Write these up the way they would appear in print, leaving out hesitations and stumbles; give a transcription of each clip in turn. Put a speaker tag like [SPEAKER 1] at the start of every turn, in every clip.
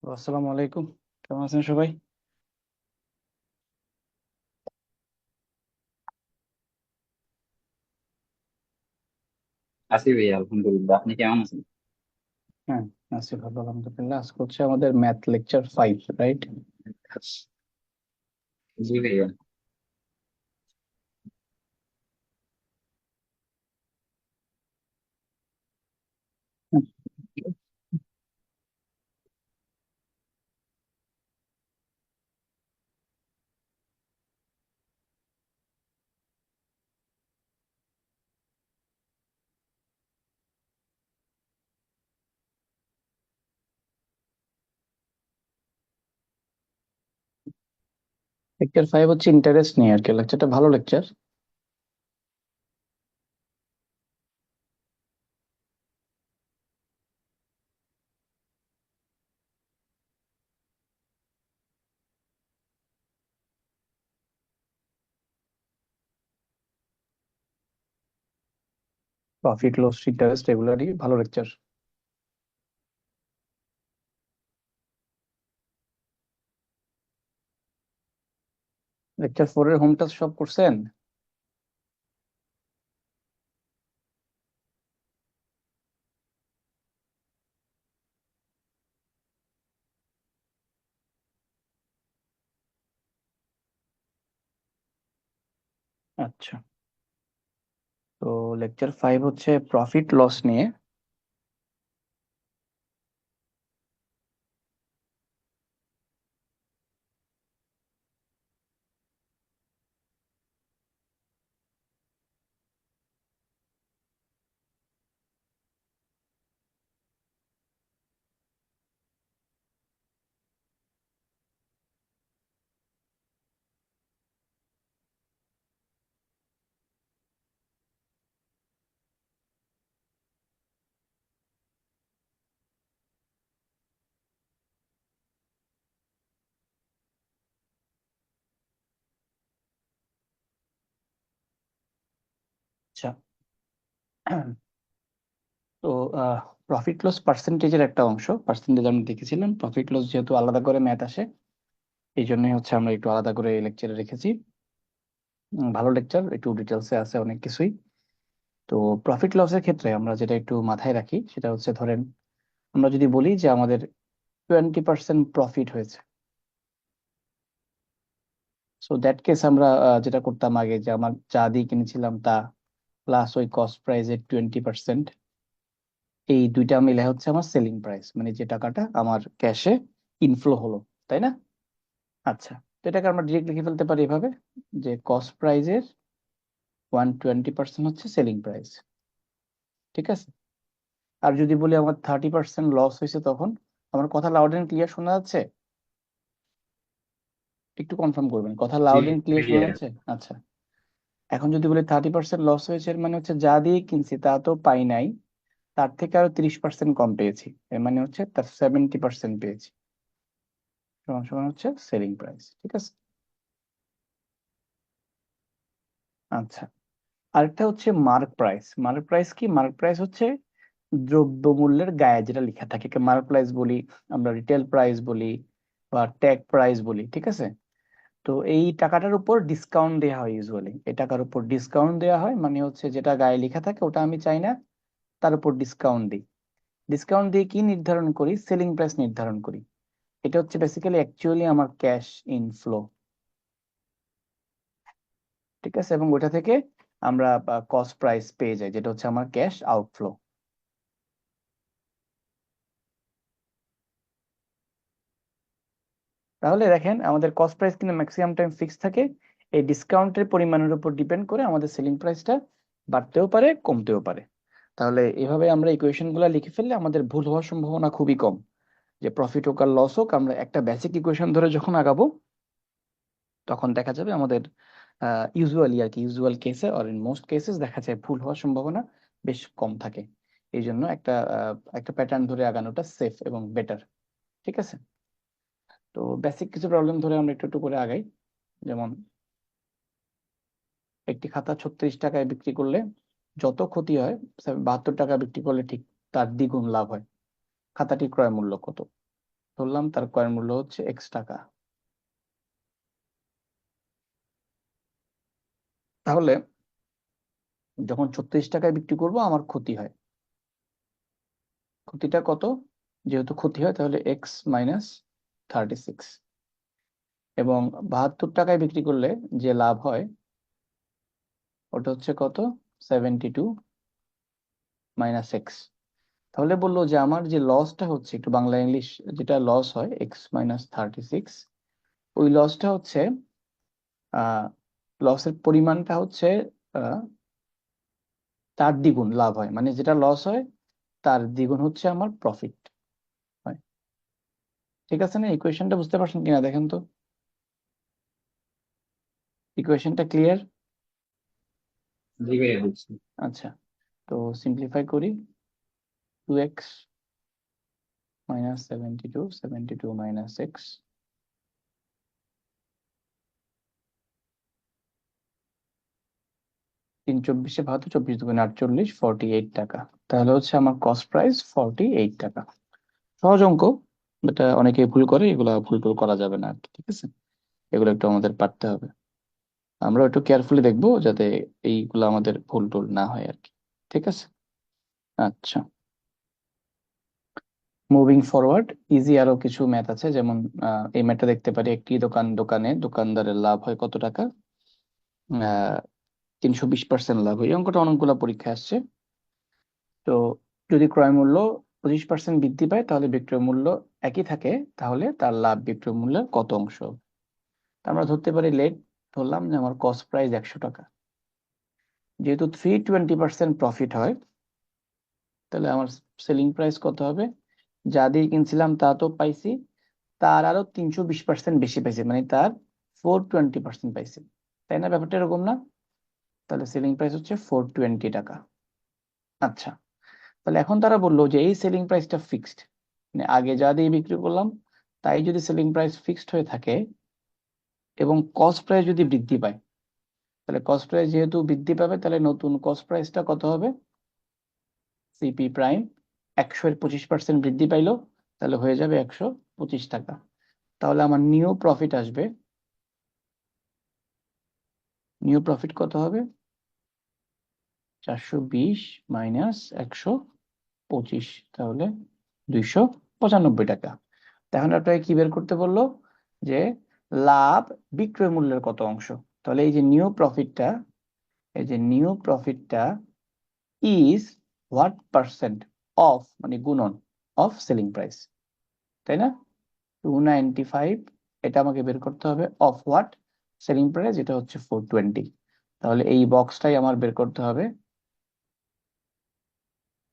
[SPEAKER 1] আসসালামু আলাইকুম। কেমন আছেন সবাই?
[SPEAKER 2] আছি ভাইয়া, আলহামদুলিল্লাহ। আপনি কেমন আছেন?
[SPEAKER 1] হ্যাঁ, আছি ভালো আলহামদুলিল্লাহ। আজকে হচ্ছে আমাদের ম্যাথ লেকচার 5, রাইট?
[SPEAKER 2] জি ভাইয়া।
[SPEAKER 1] লেকচার 5 হচ্ছে ইন্টারেস্ট নিয়ে আর কি। লেকচারটা ভালো লেকচার। প্রফিট লস ইন্টারেস্ট এগুলারই ভালো লেকচার। লেকচার 4 এর হোম টাস্ক সব করছেন? আচ্ছা, তো লেকচার 5 হচ্ছে প্রফিট লস নিয়ে। আচ্ছা, তো প্রফিট লস পার্সেন্টেজের একটা অংশ। পার্সেন্টেজ আমরা দেখেছিলাম, প্রফিট লস যেহেতু আলাদা করে ম্যাথ আসে, এই জন্যই হচ্ছে আমরা একটু আলাদা করে লেকচারে রেখেছি। ভালো লেকচার, একটু ডিটেলসে আছে অনেক কিছুই। তো প্রফিট লসের ক্ষেত্রে আমরা যেটা একটু মাথায় রাখি সেটা হচ্ছে, ধরেন আমরা যদি বলি যে আমাদের 20% প্রফিট হয়েছে। সো দ্যাট কেস আমরা যেটা করতাম আগে, যে আমার যা দিয়ে কিনেছিলাম তা প্লাস ওই কস্ট প্রাইসের 20%, এই দুইটা মিলে হচ্ছে আমার সেলিং প্রাইস, মানে যে টাকাটা আমার ক্যাশে ইনফ্লো হলো, তাই না? আচ্ছা, তো এটাকে আমরা ডিরেক্ট লিখে ফেলতে পারি এভাবে, যে কস্ট প্রাইসের 120% হচ্ছে সেলিং প্রাইস। ঠিক আছে। আর যদি বলি আমার 30% লস হয়েছে, তখন আমার কথা লাউড এন্ড ক্লিয়ার শোনা যাচ্ছে? একটু কনফার্ম করবেন, কথা
[SPEAKER 2] জি
[SPEAKER 1] লাউড এন্ড ক্লিয়ার শোনা
[SPEAKER 2] ভাইয়া।
[SPEAKER 1] যাচ্ছে? আচ্ছা, এখন যদি বলি 30% লস হয়েছে, এর মানে হচ্ছে যা দিয়ে কিনছি তা তো পাই নাই, তার থেকে আরো 30% কম পেয়েছি, এর মানে হচ্ছে তার 70% পেয়েছি, সমান সমান হচ্ছে সেলিং প্রাইস। ঠিক আছে। আচ্ছা, আরেকটা হচ্ছে মার্ক প্রাইস। মার্ক প্রাইস কি? মার্ক প্রাইস হচ্ছে দ্রব্য মূল্যের গায়ে যেটা লেখা থাকে, মার্ক প্রাইস বলি, আমরা রিটেল প্রাইস বলি, বা ট্যাগ প্রাইস বলি। ঠিক আছে। তো এই টাকাটার উপর ডিসকাউন্ট দেওয়া হয়, ইউজুয়ালি এই টাকার উপর ডিসকাউন্ট দেওয়া হয়, মানে হচ্ছে যেটা গায়ে লেখা থাকে ওটা আমি চাই না, তার উপর ডিসকাউন্ট দিই। ডিসকাউন্ট দিয়ে কি নির্ধারণ করি? সেলিং প্রাইস নির্ধারণ করি। এটা হচ্ছে বেসিক্যালি অ্যাকচুয়ালি আমার ক্যাশ ইনফ্লো। ঠিক আছে, এবং ওটা থেকে আমরা কস্ট প্রাইস পেয়ে যাই, যেটা হচ্ছে আমার ক্যাশ আউটফ্লো। তাহলে দেখেন, আমাদের কস্ট প্রাইস কিন্তু ম্যাক্সিমাম টাইম ফিক্স থাকে। এই ডিসকাউন্টের পরিমাণের উপর ডিপেন্ড করে আমাদের সেলিং প্রাইসটা বাড়তেও পারে, কমতেও পারে। তাহলে এভাবে আমরা ইকুয়েশন গুলা লিখে ফেললে আমাদের ভুল হওয়ার সম্ভাবনা খুবই কম। যে প্রফিট হোক আর লস হোক, আমরা একটা বেসিক ইকুয়েশন ধরে যখন আগাবো, তখন দেখা যাবে আমাদের ইউজুয়ালি আর কি, ইউজুয়াল কেসে অর ইন মোস্ট কেসেস দেখা যায় ভুল হওয়ার সম্ভাবনা বেশ কম থাকে। এই জন্য একটা প্যাটার্ন ধরে আগানোটা সেফ এবং বেটার। ঠিক আছে। তো বেসিক কিছু প্রবলেম ধরে আমরা একটু একটু করে আগাই। যেমন একটি খাতা 36 টাকায় বিক্রি করলে যত ক্ষতি হয়, 72 টাকা বিক্রি করলে ঠিক তার দ্বিগুণ লাভ হয়। খাতাটির ক্রয় মূল্য কত? ধরলাম তার ক্রয় মূল্য হচ্ছে এক্স টাকা। তাহলে যখন 36 টাকায় বিক্রি করব আমার ক্ষতি হয়। ক্ষতিটা কত? যেহেতু ক্ষতি হয় তাহলে এক্স মাইনাস 36। এবং 72 টাকায় বিক্রি করলে যে লাভ হয় ওটা হচ্ছে কত? 72 মাইনাস এক্স। তাহলে বললো যে আমার যে লসটা হচ্ছে, একটু বাংলা ইংলিশ, যেটা লস হয় এক্স মাইনাস 36, ওই লসটা হচ্ছে আহ লসের পরিমাণটা হচ্ছে আহ তার দ্বিগুণ লাভ হয়, মানে যেটা লস হয় তার দ্বিগুণ হচ্ছে আমার প্রফিট হয়। ঠিক আছে না? ইকুয়েশনটা বুঝতে পারছেন কিনা দেখেন তো। ইকুয়েশনটা ক্লিয়ার?
[SPEAKER 2] জি ভাইয়া বুঝছি।
[SPEAKER 1] আচ্ছা, তো সিম্পলিফাই করি। 2x মাইনাস 72, 72 মাইনাস এক্স, 3 × 24 72, 24 × 2 = 48, 48 টাকা। তাহলে হচ্ছে আমার কস্ট প্রাইস 48 টাকা। সহজ অঙ্ক, এটা অনেকে ভুল করে, এগুলা ভুল টুল করা যাবে না আর কি, ঠিক আছে? এগুলো একটু আমাদের পারতে হবে। আমরা একটু কেয়ারফুলি দেখবো যাতে এইগুলো আমাদের ভুল টুল না হয় আর কি। ঠিক আছে? আচ্ছা, মুভিং ফরওয়ার্ড। ইজি আরো কিছু ম্যাথ আছে, যেমন এই ম্যাথটা দেখতে পারি। একটি দোকানে দোকানদারের লাভ হয় কত টাকা? 320% লাভ হয়। এই অঙ্কটা অনেকগুলো পরীক্ষায় আসছে। তো যদি ক্রয় মূল্য 25% বৃদ্ধি পায় তাহলে বিক্রয় মূল্য একই থাকে, তাহলে তার লাভ বিক্রয় মূল্যের কত অংশ হবে? তা আমরা ধরতে পারি, ধরলাম যে আমার কস্ট প্রাইস 100 টাকা। যেহেতু 320% প্রফিট হয়, তাহলে আমার সেলিং প্রাইস কত হবে? যা দিয়ে কিনছিলাম তা তো পাইছি, তার আরো 320% বেশি পাইছি, মানে তার 420% পাইছি। তাই না? ব্যাপারটা এরকম না? তাহলে সেলিং প্রাইস হচ্ছে 420 টাকা। আচ্ছা, তাহলে এখন তারা বললো যে এই সেলিং প্রাইসটা ফিক্সড, মানে আগে যা দিয়ে বিক্রি করলাম তাই যদি সেলিং প্রাইস ফিক্সড হয়ে থাকে এবং কস্ট প্রাইস যদি বৃদ্ধি পায়, তাহলে কস্ট প্রাইস যেহেতু বৃদ্ধি পাবে তাহলে নতুন কস্ট প্রাইসটা কত হবে? সিপি প্রাইম 100 এর 25% বৃদ্ধি পাইলো, তাহলে হয়ে যাবে 125 টাকা। তাহলে আমার নিউ প্রফিট আসবে, নিউ প্রফিট কত হবে? 420 মাইনাস 125, তাহলে 295 টাকা। এখন আপনাকে কি বের করতে বললো? যে লাভ বিক্রয় মূল্যের কত অংশ। তাহলে এই যে নিউ প্রফিটটা, এই যে নিউ প্রফিটটা ইজ হোয়াট পার্সেন্ট অফ, মানে গুণন অফ সেলিং প্রাইস, তাই না? 295, এটা আমাকে বের করতে হবে অফ হোয়াট? সেলিং প্রাইস, এটা হচ্ছে 420। তাহলে এই বক্সটাই আমার বের করতে হবে,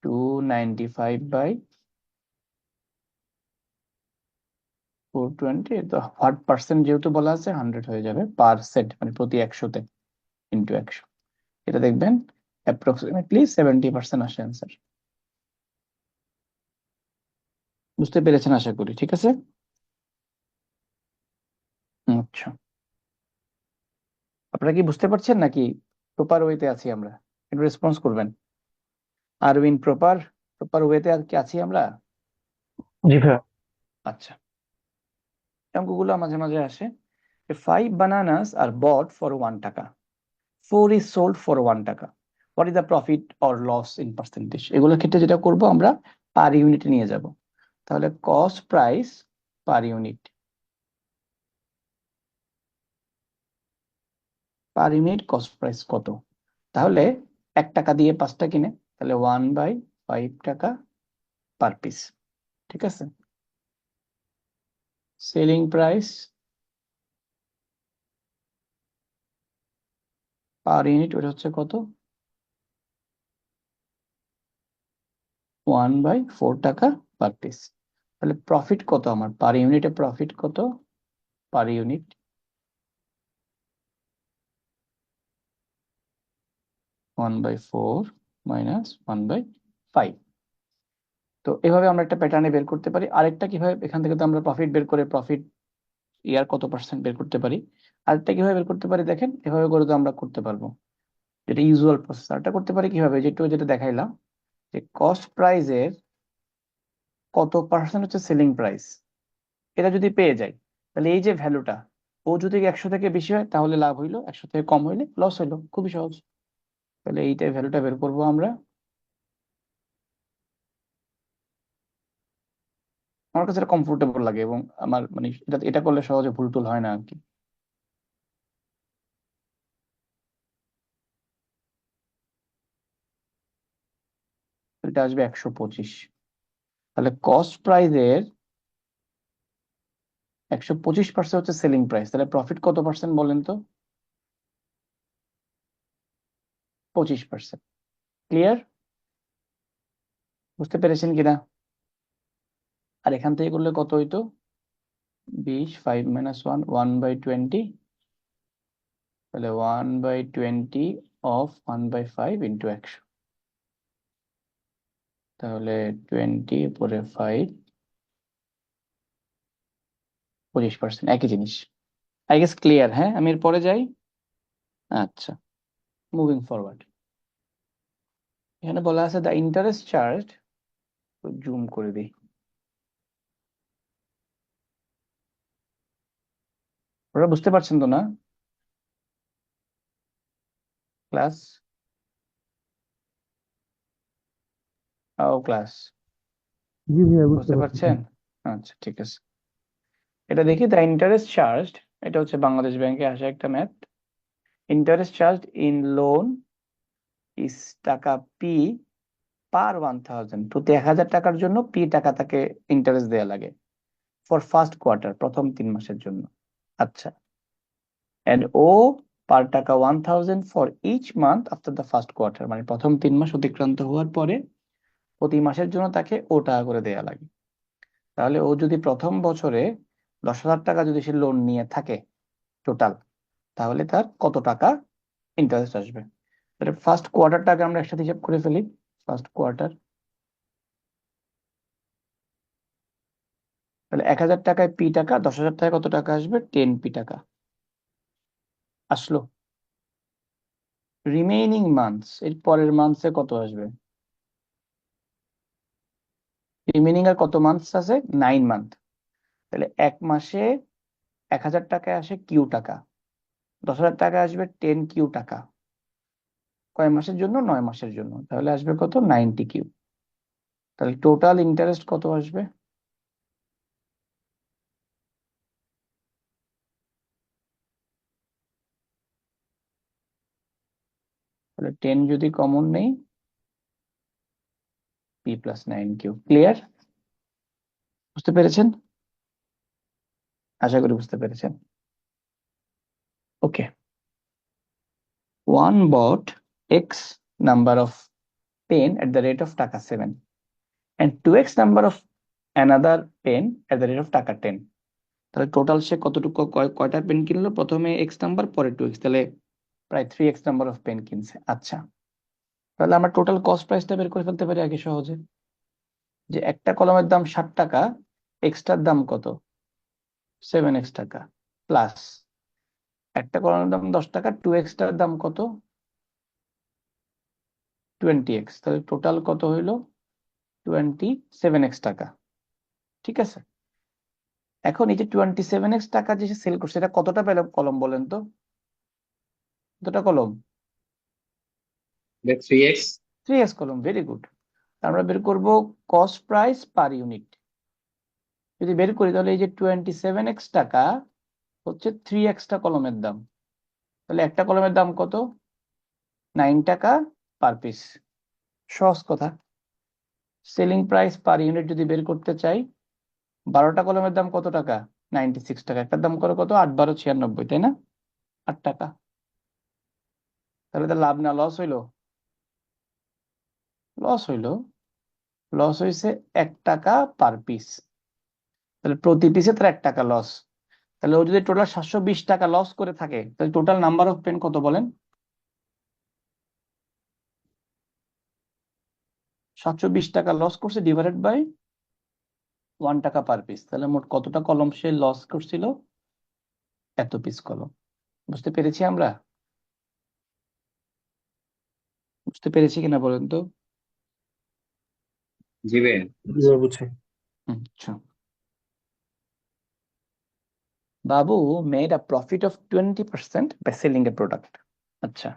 [SPEAKER 1] 295 বাই 420। তো হোয়াট পার্সেন্ট যেহেতু বলা আছে 100 হয়ে যাবে, পার্সেন্ট মানে প্রতি 100-তে, ইন্টু 100। এটা দেখবেন অ্যাপ্রক্সিমেটলি 70% আসে অ্যান্সার। বুঝতে পেরেছেন আশা করি, ঠিক আছে? আচ্ছা, আপনারা কি বুঝতে পারছেন নাকি প্রপার ওয়েতে আছি আমরা? একটু রেসপন্স করবেন। আর ইন প্রপার প্রপার ওয়েতে আর কি আছি আমরা?
[SPEAKER 3] জি ভাইয়া।
[SPEAKER 1] আচ্ছা, অঙ্কগুলো মাঝে মাঝে আসে। 5 bananas are bought for 1 টাকা, 4 is sold for 1 টাকা, what is the profit or loss in percentage? এগুলোর ক্ষেত্রে যেটা করব, আমরা পার ইউনিটে নিয়ে যাব। তাহলে cost price per unit, per unit cost price কত? তাহলে 1 টাকা দিয়ে 5টা কিনে, তাহলে 1/5 টাকা পার পিস। ঠিক আছে? সেলিং প্রাইস পার ইউনিট, ওটা হচ্ছে কত? 1/4 টাকা পার পিস। তাহলে প্রফিট কত আমার পার ইউনিটে? প্রফিট কত পার ইউনিট? 1/4 মাইনাস 1/5। তো এভাবে আমরা একটা প্যাটার্নে বের করতে পারি। আরেকটা কিভাবে, এখান থেকে তো আমরা প্রফিট বের করে প্রফিট ইয়ার কত পার্সেন্ট বের করতে পারি। আরেকটা কিভাবে বের করতে পারি দেখেন, এভাবে করে তো আমরা করতে পারবো, যেটা ইউজুয়াল প্রসেস। আরেকটা করতে পারি কিভাবে, যেটা দেখাইলাম, যে কস্ট প্রাইজের কত পার্সেন্ট হচ্ছে সেলিং প্রাইস, এটা যদি পেয়ে যাই, তাহলে এই যে ভ্যালুটা, ও যদি 100 থেকে বেশি হয় তাহলে লাভ হইলো, 100 থেকে কম হইলে লস হইলো, খুবই সহজ। তাহলে এইটাই ভ্যালুটা বের করবো আমরা। আমার কাছে এটা কমফোর্টেবল লাগে এবং আমার মানে এটা এটা করলে সহজে ভুল টুল হয় না আর কি। এটা আসবে 125। তাহলে কস্ট প্রাইজের 125% হচ্ছে সেলিং প্রাইস, তাহলে প্রফিট কত পার্সেন্ট বলেন তো? 25%। ক্লিয়ার? বুঝতে পেরেছেন কিনা? আর এখান থেকে করলে কত হইতো? 20, 5 - 1, 1/20। তাহলে 1/20 অফ 1/5 ইন্টু 100। তাহলে 20 উপরে 5, 25%, একই জিনিস। I guess clear? হ্যাঁ, আমি এর পরে যাই। আচ্ছা, মুভিং ফরওয়ার্ড। এখানে বলা আছে দ্য ইন্টারেস্ট চার্জ, জুম করে দিই। ওরা বুঝতে পারছেন তো না ক্লাস? ক্লাস
[SPEAKER 3] জি ভাইয়া বুঝতে
[SPEAKER 1] বুঝতে
[SPEAKER 3] পারছি।
[SPEAKER 1] পারছেন? আচ্ছা, ঠিক আছে। এটা দেখি, দ্য ইন্টারেস্ট চার্জড, এটা হচ্ছে বাংলাদেশ ব্যাংকে আসা একটা math. Interest charge in loan is taka P পার 1000, প্রতি 1000 টাকার জন্য পি টাকা তাকে ইন্টারেস্ট দেয়া লাগে ফর ফার্স্ট কোয়ার্টার, প্রথম 3 মাসের জন্য। আচ্ছা, এন্ড ও পার টাকা 1000 for each month after the first quarter, মানে প্রথম 3 মাস অতিক্রান্ত হওয়ার পরে প্রতি মাসের জন্য তাকে ও টাকা করে দেয়া লাগে। তাহলে ও যদি প্রথম বছরে 10,000 টাকা যদি সে লোন নিয়ে থাকে টোটাল, তাহলে তার কত টাকা ইন্টারেস্ট আসবে? তাহলে ফার্স্ট কোয়ার্টারটাকে আমরা একসাথে হিসাব করে ফেলি। ফার্স্ট কোয়ার্টার, তাহলে 1000 টাকায় পি টাকা, 10,000 টাকায় কত টাকা আসবে? 10 পি টাকা আসলো। রিমেইনিং মান্থস, এর পরের মান্থসে কত আসবে? রিমেইনিং আর কত মান্থস আছে? 9 মান্থ। তাহলে এক মাসে 1000 টাকায় আসে কিউ টাকা, 10,000 টাকা আসবে 10 কিউ টাকা। কয় মাসের জন্য? 9 মাসের জন্য। তাহলে আসবে কত? 90 কিউ। তাহলে টোটাল ইন্টারেস্ট কত আসবে? তাহলে 10 যদি কমন নেই, পি প্লাস 9 কিউ। ক্লিয়ার? বুঝতে পেরেছেন? আশা করি বুঝতে পেরেছেন। Okay, one bought x number of pen at the rate of টাকা 7 and 2x number of another pen at the rate of টাকা 10। তাহলে টোটাল সে কতটুকু কয়টা পেন কিনলো? প্রথমে এক্স নাম্বার, পরে 2x, তাহলে প্রায় 3x নাম্বার অফ পেন কিনছে। আচ্ছা, তাহলে আমরা টোটাল কস্ট প্রাইসটা বের করে ফেলতে পারি আগে সহজে, যে একটা কলমের দাম 60 টাকা, এক্সটার দাম কত? 7x টাকা, প্লাস একটা কলমের দাম 10 টাকা, 2x টার দাম কত? 20x। তাহলে টোটাল কত হইলো? 27x টাকা। ঠিক আছে, এখন এই যে 27x টাকা যে সেল করছে, এটা কতটা পেল কলম বলেন তো? কতটা কলম?
[SPEAKER 2] 3x।
[SPEAKER 1] 3x কলম, ভেরি গুড। আমরা বের করব কস্ট প্রাইস পার ইউনিট। যদি বের করি তাহলে এই যে 27x টাকা হচ্ছে 3x কলমের দাম। তাহলে একটা কলমের দাম কত? 9 টাকা পার পিস। সহজ কথা। সেলিং প্রাইস পার ইউনিট যদি বের করতে চাই, 12টা কলমের দাম কত টাকা? 96 টাকা। একটার দাম করে কত? 8 × 12 = 96, তাই না? 8 টাকা। তাহলে তো লাভ না লস হইলো? লস হইলো। লস হয়েছে 1 টাকা পার পিস। তাহলে প্রতি পিসে তার 1 টাকা লস। তাহলে ও যদি টোটাল 720 টাকা লস করে থাকে, তাহলে টোটাল নাম্বার অফ পেন কত বলেন? 720 টাকা লস করছে ডিভাইডেড বাই 1 টাকা পার পিস। তাহলে মোট কতটা কলম সে লস করছিল? এত পিস কলম। বুঝতে পেরেছি আমরা? বুঝতে পেরেছি কিনা বলেন তো?
[SPEAKER 2] জি ভাইয়া।
[SPEAKER 3] জি ভাইয়া বুঝছি।
[SPEAKER 1] আচ্ছা, বাবু made a profit of 20% by selling a product. আচ্ছা,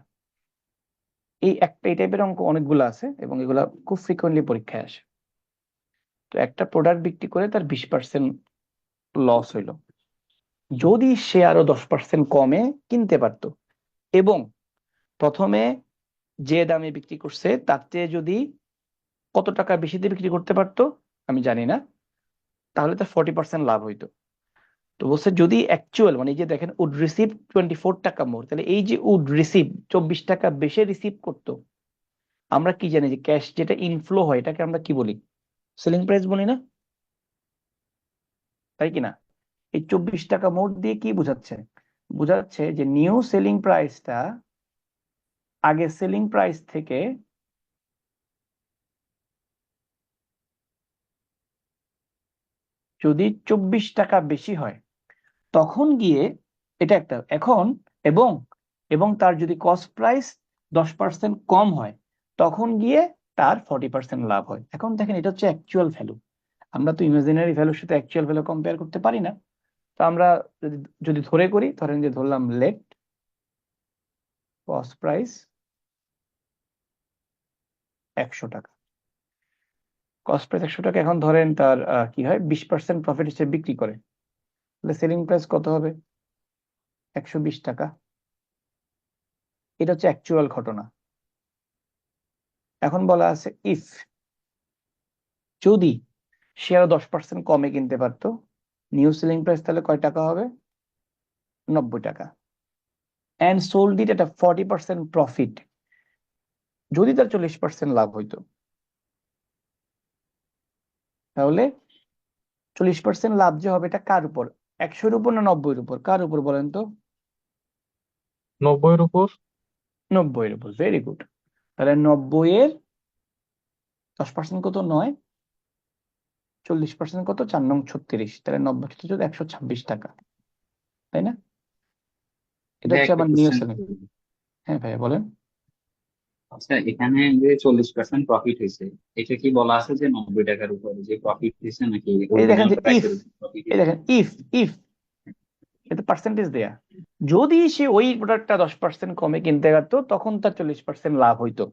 [SPEAKER 1] এই টাইপের অঙ্ক অনেকগুলো আছে এবং এগুলা খুব ফ্রিকোয়েন্টলি পরীক্ষায় আসে। তো একটা প্রোডাক্ট বিক্রি করে তার 20% লস হইলো, যদি সে আরো 10% কমে কিনতে পারতো এবং প্রথমে যে দামে বিক্রি করছে তার চেয়ে যদি কত টাকা বেশি দিয়ে বিক্রি করতে পারতো আমি জানি না, তাহলে তার 40% লাভ হইতো। তো বলছে যদি অ্যাকচুয়াল মানে এই যে দেখেন উড রিসিভ 24 টাকা মোর, তাহলে এই যে উড রিসিভ 24 টাকা বেশি রিসিভ করতো, আমরা কি জানি যে ক্যাশ যেটা ইনফ্লো হয় এটাকে আমরা কি বলি? সেলিং প্রাইস বলি না, তাই কিনা? এই 24 টাকা মোট দিয়ে কি বোঝাচ্ছে? বোঝাচ্ছে যে নিউ সেলিং প্রাইসটা আগের সেলিং প্রাইস থেকে যদি 24 টাকা বেশি হয় তখন গিয়ে এটা একটা এখন, এবং এবং তার যদি কস্ট প্রাইস 10% কম হয় তখন গিয়ে তার 40% লাভ হয়। এখন দেখেন এটা হচ্ছে অ্যাকচুয়াল ভ্যালু, আমরা তো ইমাজিনারি ভ্যালুর সাথে অ্যাকচুয়াল ভ্যালু কম্পেয়ার করতে পারি না। তো আমরা যদি যদি ধরে করি, ধরেন যে ধরলাম লেট কস্ট প্রাইস 100 টাকা, কস্ট প্রাইস 100 টাকা, এখন ধরেন তার কি হয় 20% প্রফিট হিসেবে বিক্রি করে, তাহলে সেলিং প্রাইস কত হবে? 120 টাকা। এটা হচ্ছে অ্যাকচুয়াল ঘটনা। এখন বলা আছে ইফ যদি সে আরো 10% কমে কিনতে পারতো, নিউ সেলিং প্রাইস তাহলে কয় টাকা হবে? 90 টাকা। And sold it at 40% profit, যদি তার 40% লাভ হইতো, তাহলে 40% লাভ যে হবে এটা কার উপর? 100-র উপর না 90-এর উপর? কার উপর বলেন তো?
[SPEAKER 3] 90-এর উপর।
[SPEAKER 1] 90-এর উপর, ভেরি গুড। তাহলে 90-এর 10% কত? 9। 40% কত? 4 নং 36, তাহলে 90 126 টাকা, তাই না? এটা
[SPEAKER 2] ভাই
[SPEAKER 1] হচ্ছে
[SPEAKER 2] একটা
[SPEAKER 1] আমার নিউ
[SPEAKER 2] কোশ্চেন,
[SPEAKER 1] সেলিং। হ্যাঁ ভাইয়া বলেন।
[SPEAKER 2] আচ্ছা এখানে যে 40% প্রফিট হয়েছে, এটা কি বলা আছে যে 90 টাকার উপরে যে প্রফিট হয়েছে নাকি
[SPEAKER 1] এই দেখেন
[SPEAKER 2] অরিজিনাল
[SPEAKER 1] যে ইফ,
[SPEAKER 2] প্রাইসের উপর প্রফিট
[SPEAKER 1] এই
[SPEAKER 2] হয়েছে?
[SPEAKER 1] দেখেন ইফ ইফ এটা পার্সেন্টেজ দেয়া, যদি সে ওই প্রোডাক্টটা 10% কমে কিনতে পারতো তখন তার 40% লাভ হইতো।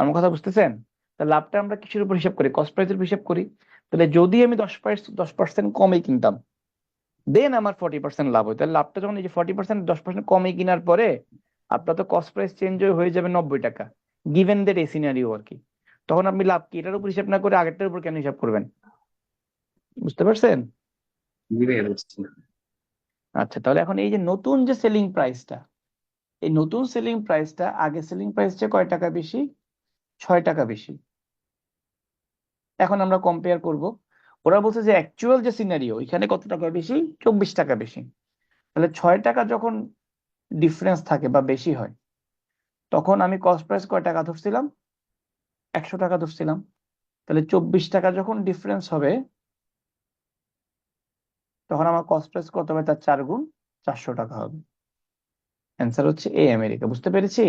[SPEAKER 1] আমার কথা বুঝতেছেন? তা লাভটা আমরা কিসের উপর হিসাব করি? কস্ট প্রাইসের উপর হিসাব করি। তাহলে যদি আমি 10% কমে কিনতাম, দেন আমার 40% লাভ হইতো, তাহলে লাভটা যখন এই যে 40% 10% কমে কেনার পরে আপনার তো কস্ট প্রাইস চেঞ্জ হয়ে যাবে 90 টাকা, গিভেন দ্যাট এই সিনারিও আর কি, তখন আপনি লাভ কি এটার উপর হিসাব না করে আগেরটার উপর কেন হিসাব করবেন? বুঝতে পারছেন?
[SPEAKER 2] জি ভাই বুঝছি।
[SPEAKER 1] আচ্ছা, তাহলে এখন এই যে নতুন যে সেলিং প্রাইসটা, এই নতুন সেলিং প্রাইসটা আগে সেলিং প্রাইস চেয়ে কয় টাকা বেশি? 6 টাকা বেশি। এখন আমরা কম্পেয়ার করব, ওরা বলছে যে অ্যাকচুয়াল যে সিনারিও এখানে কত টাকা বেশি? 24 টাকা বেশি। তাহলে 6 টাকা যখন ডিফারেন্স থাকে বা বেশি হয়, তখন আমি কস্ট প্রাইস কয় টাকা ধরছিলাম? 100 টাকা ধরছিলাম। তাহলে 24 টাকা যখন ডিফারেন্স হবে তখন আমার কস্ট প্রাইস কত হবে? তার 4 গুণ, 400 টাকা হবে। অ্যান্সার হচ্ছে এ আমেরিকা। বুঝতে পেরেছি?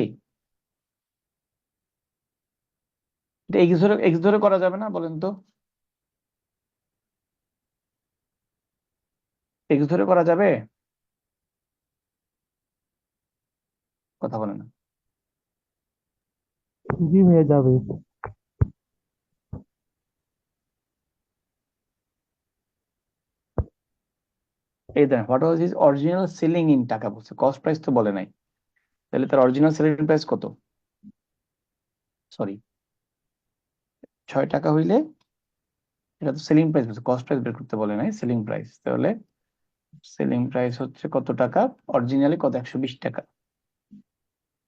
[SPEAKER 1] এটা এক্স ধরে করা যাবে না বলেন তো? এক্স ধরে করা যাবে? কথা বলে না।
[SPEAKER 3] জি ভাইয়া যাবে।
[SPEAKER 1] এই দেখেন what was his original selling in টাকা বলছে, কস্ট প্রাইস তো বলে নাই। তাহলে তার অরিজিনাল সেলিং প্রাইস কত? সরি, 6 টাকা হইলে, এটা তো সেলিং প্রাইস বলছে, কস্ট প্রাইস বের করতে বলে নাই, সেলিং প্রাইস। তাহলে সেলিং প্রাইস হচ্ছে কত টাকা? অরিজিনালি কত? 120 টাকা।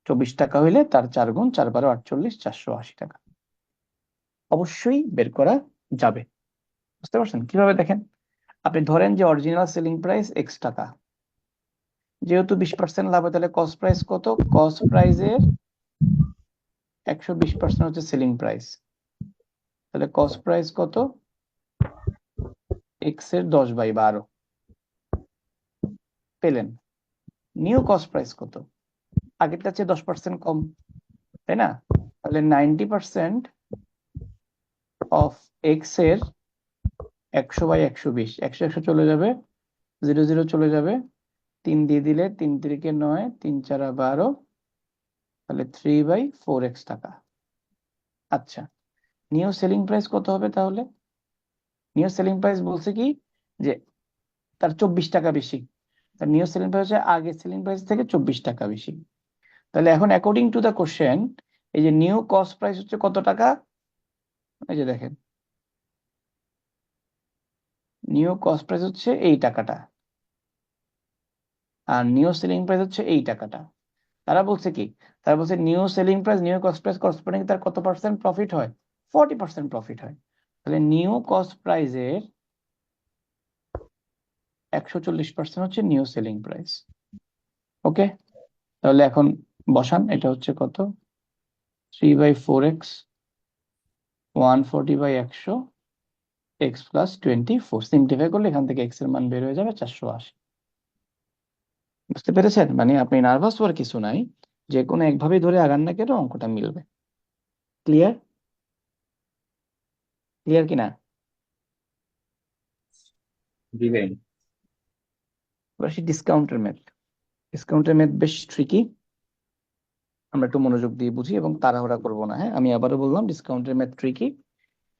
[SPEAKER 1] 24 টাকা হইলে তার 4 গুণ, 4 × 12 = 48, 480 টাকা। অবশ্যই বের করা যাবে। বুঝতে পারছেন কিভাবে? দেখেন, আপনি ধরেন যে অরিজিনাল সেলিং প্রাইস এক্স টাকা, যেহেতু 20% লাভ হয় তাহলে কস্ট প্রাইস কত? কস্ট প্রাইসের 120% হচ্ছে সেলিং প্রাইস। তাহলে কস্ট প্রাইস কত? এক্স এর 10/12 পেলেন। নিউ কস্ট প্রাইস কত? আগেরটার চেয়ে 10% কম, তাই না? তাহলে 90% অফ এক্স এর 100/120, 100 100 চলে যাবে, জিরো জিরো চলে যাবে, 3 দিয়ে দিলে 3 তিরিকে 9, 3 চারা 12, তাহলে 3/4x টাকা। আচ্ছা, নিউ সেলিং প্রাইস কত হবে তাহলে? নিউ সেলিং প্রাইস বলছে কি যে তার 24 টাকা বেশি, তার নিউ সেলিং প্রাইস হচ্ছে আগের সেলিং প্রাইস থেকে 24 টাকা বেশি। তাহলে এখন অ্যাকর্ডিং টু দা কোশ্চেন, এই যে নিউ কস্ট প্রাইস হচ্ছে কত টাকা? এই যে দেখেন, নিউ কস্ট প্রাইস হচ্ছে এই টাকাটা, আর নিউ সেলিং প্রাইস হচ্ছে এই টাকাটা। তারা বলছে কি, তারা বলছে new selling price new cost price corresponding তার কত পার্সেন্ট প্রফিট হয়? 40% প্রফিট হয়। তাহলে নিউ কস্ট প্রাইসের 140% হচ্ছে নিউ সেলিং প্রাইস। ওকে, তাহলে এখন বসান, এটা হচ্ছে কত? 3/4x, 140/100, x + 24। সিম্পলিফাই করলে এখান থেকে x এর মান বের হয়ে যাবে 480। বুঝতে পেরেছেন? মানে আপনি নার্ভাস হওয়ার কিছু নাই, যে কোনো একভাবেই ধরে আগান না কেন অঙ্কটা মিলবে। ক্লিয়ার? ক্লিয়ার কিনা?
[SPEAKER 2] দিবেন।
[SPEAKER 1] এবার আসি ডিসকাউন্টের ম্যাথ। ডিসকাউন্টের ম্যাথ বেশ ট্রিকি, আমরা একটু মনোযোগ দিয়ে বুঝি এবং তাড়াহুড়া করব না। হ্যাঁ, আমি আবারও বললাম ডিসকাউন্টের ম্যাথ ট্রিকি,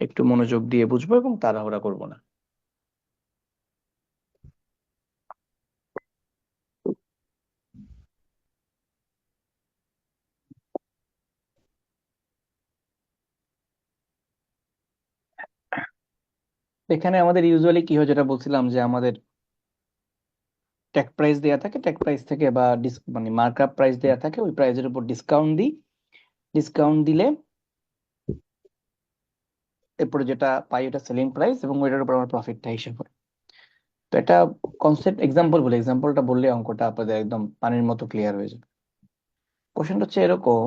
[SPEAKER 1] একটু মনোযোগ দিয়ে বুঝবো এবং তাড়াহুড়া করব না। এখানে আমাদের ইউজুয়ালি কি হয়, যেটা বলছিলাম যে আমাদের ট্যাগ প্রাইস দেয়া থাকে, ট্যাগ প্রাইস থেকে বা মানে মার্কআপ প্রাইস দেয়া থাকে, ওই প্রাইসের উপর ডিসকাউন্ট দিই। ডিসকাউন্ট দিলে এরপরে যেটা পাই ওটা সেলিং প্রাইস, এবং ওইটার উপর আমার প্রফিটটা হিসেব হয়। তো এটা কনসেপ্ট, এক্সাম্পল বলে, এক্সাম্পলটা বললে অঙ্কটা আপনাদের একদম পানির মতো ক্লিয়ার হয়ে যাবে। কোশ্চেনটা হচ্ছে এরকম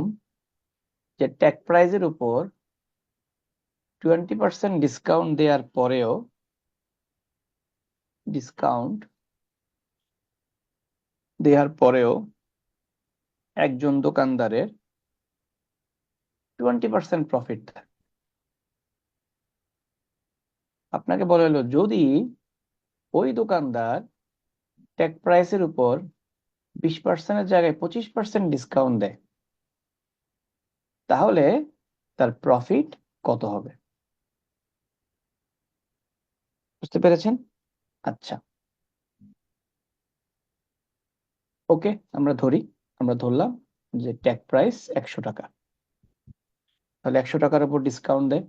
[SPEAKER 1] যে ট্যাগ প্রাইসের উপর 20% ডিসকাউন্ট দেওয়ার পরেও, ডিসকাউন্ট দেওয়ার পরেও একজন দোকানদারের 20% প্রফিট থাকে। আপনাকে বলা হলো যদি ওই দোকানদার ট্যাগ প্রাইসের উপর 20%-এর জায়গায় 25% ডিসকাউন্ট দেয়, তাহলে তার প্রফিট কত হবে? বুঝতে পেরেছেন? আচ্ছা, ওকে, আমরা ধরলাম যে ট্যাগ প্রাইস 100 টাকা। তাহলে 100 টাকার উপর ডিসকাউন্ট দেয়,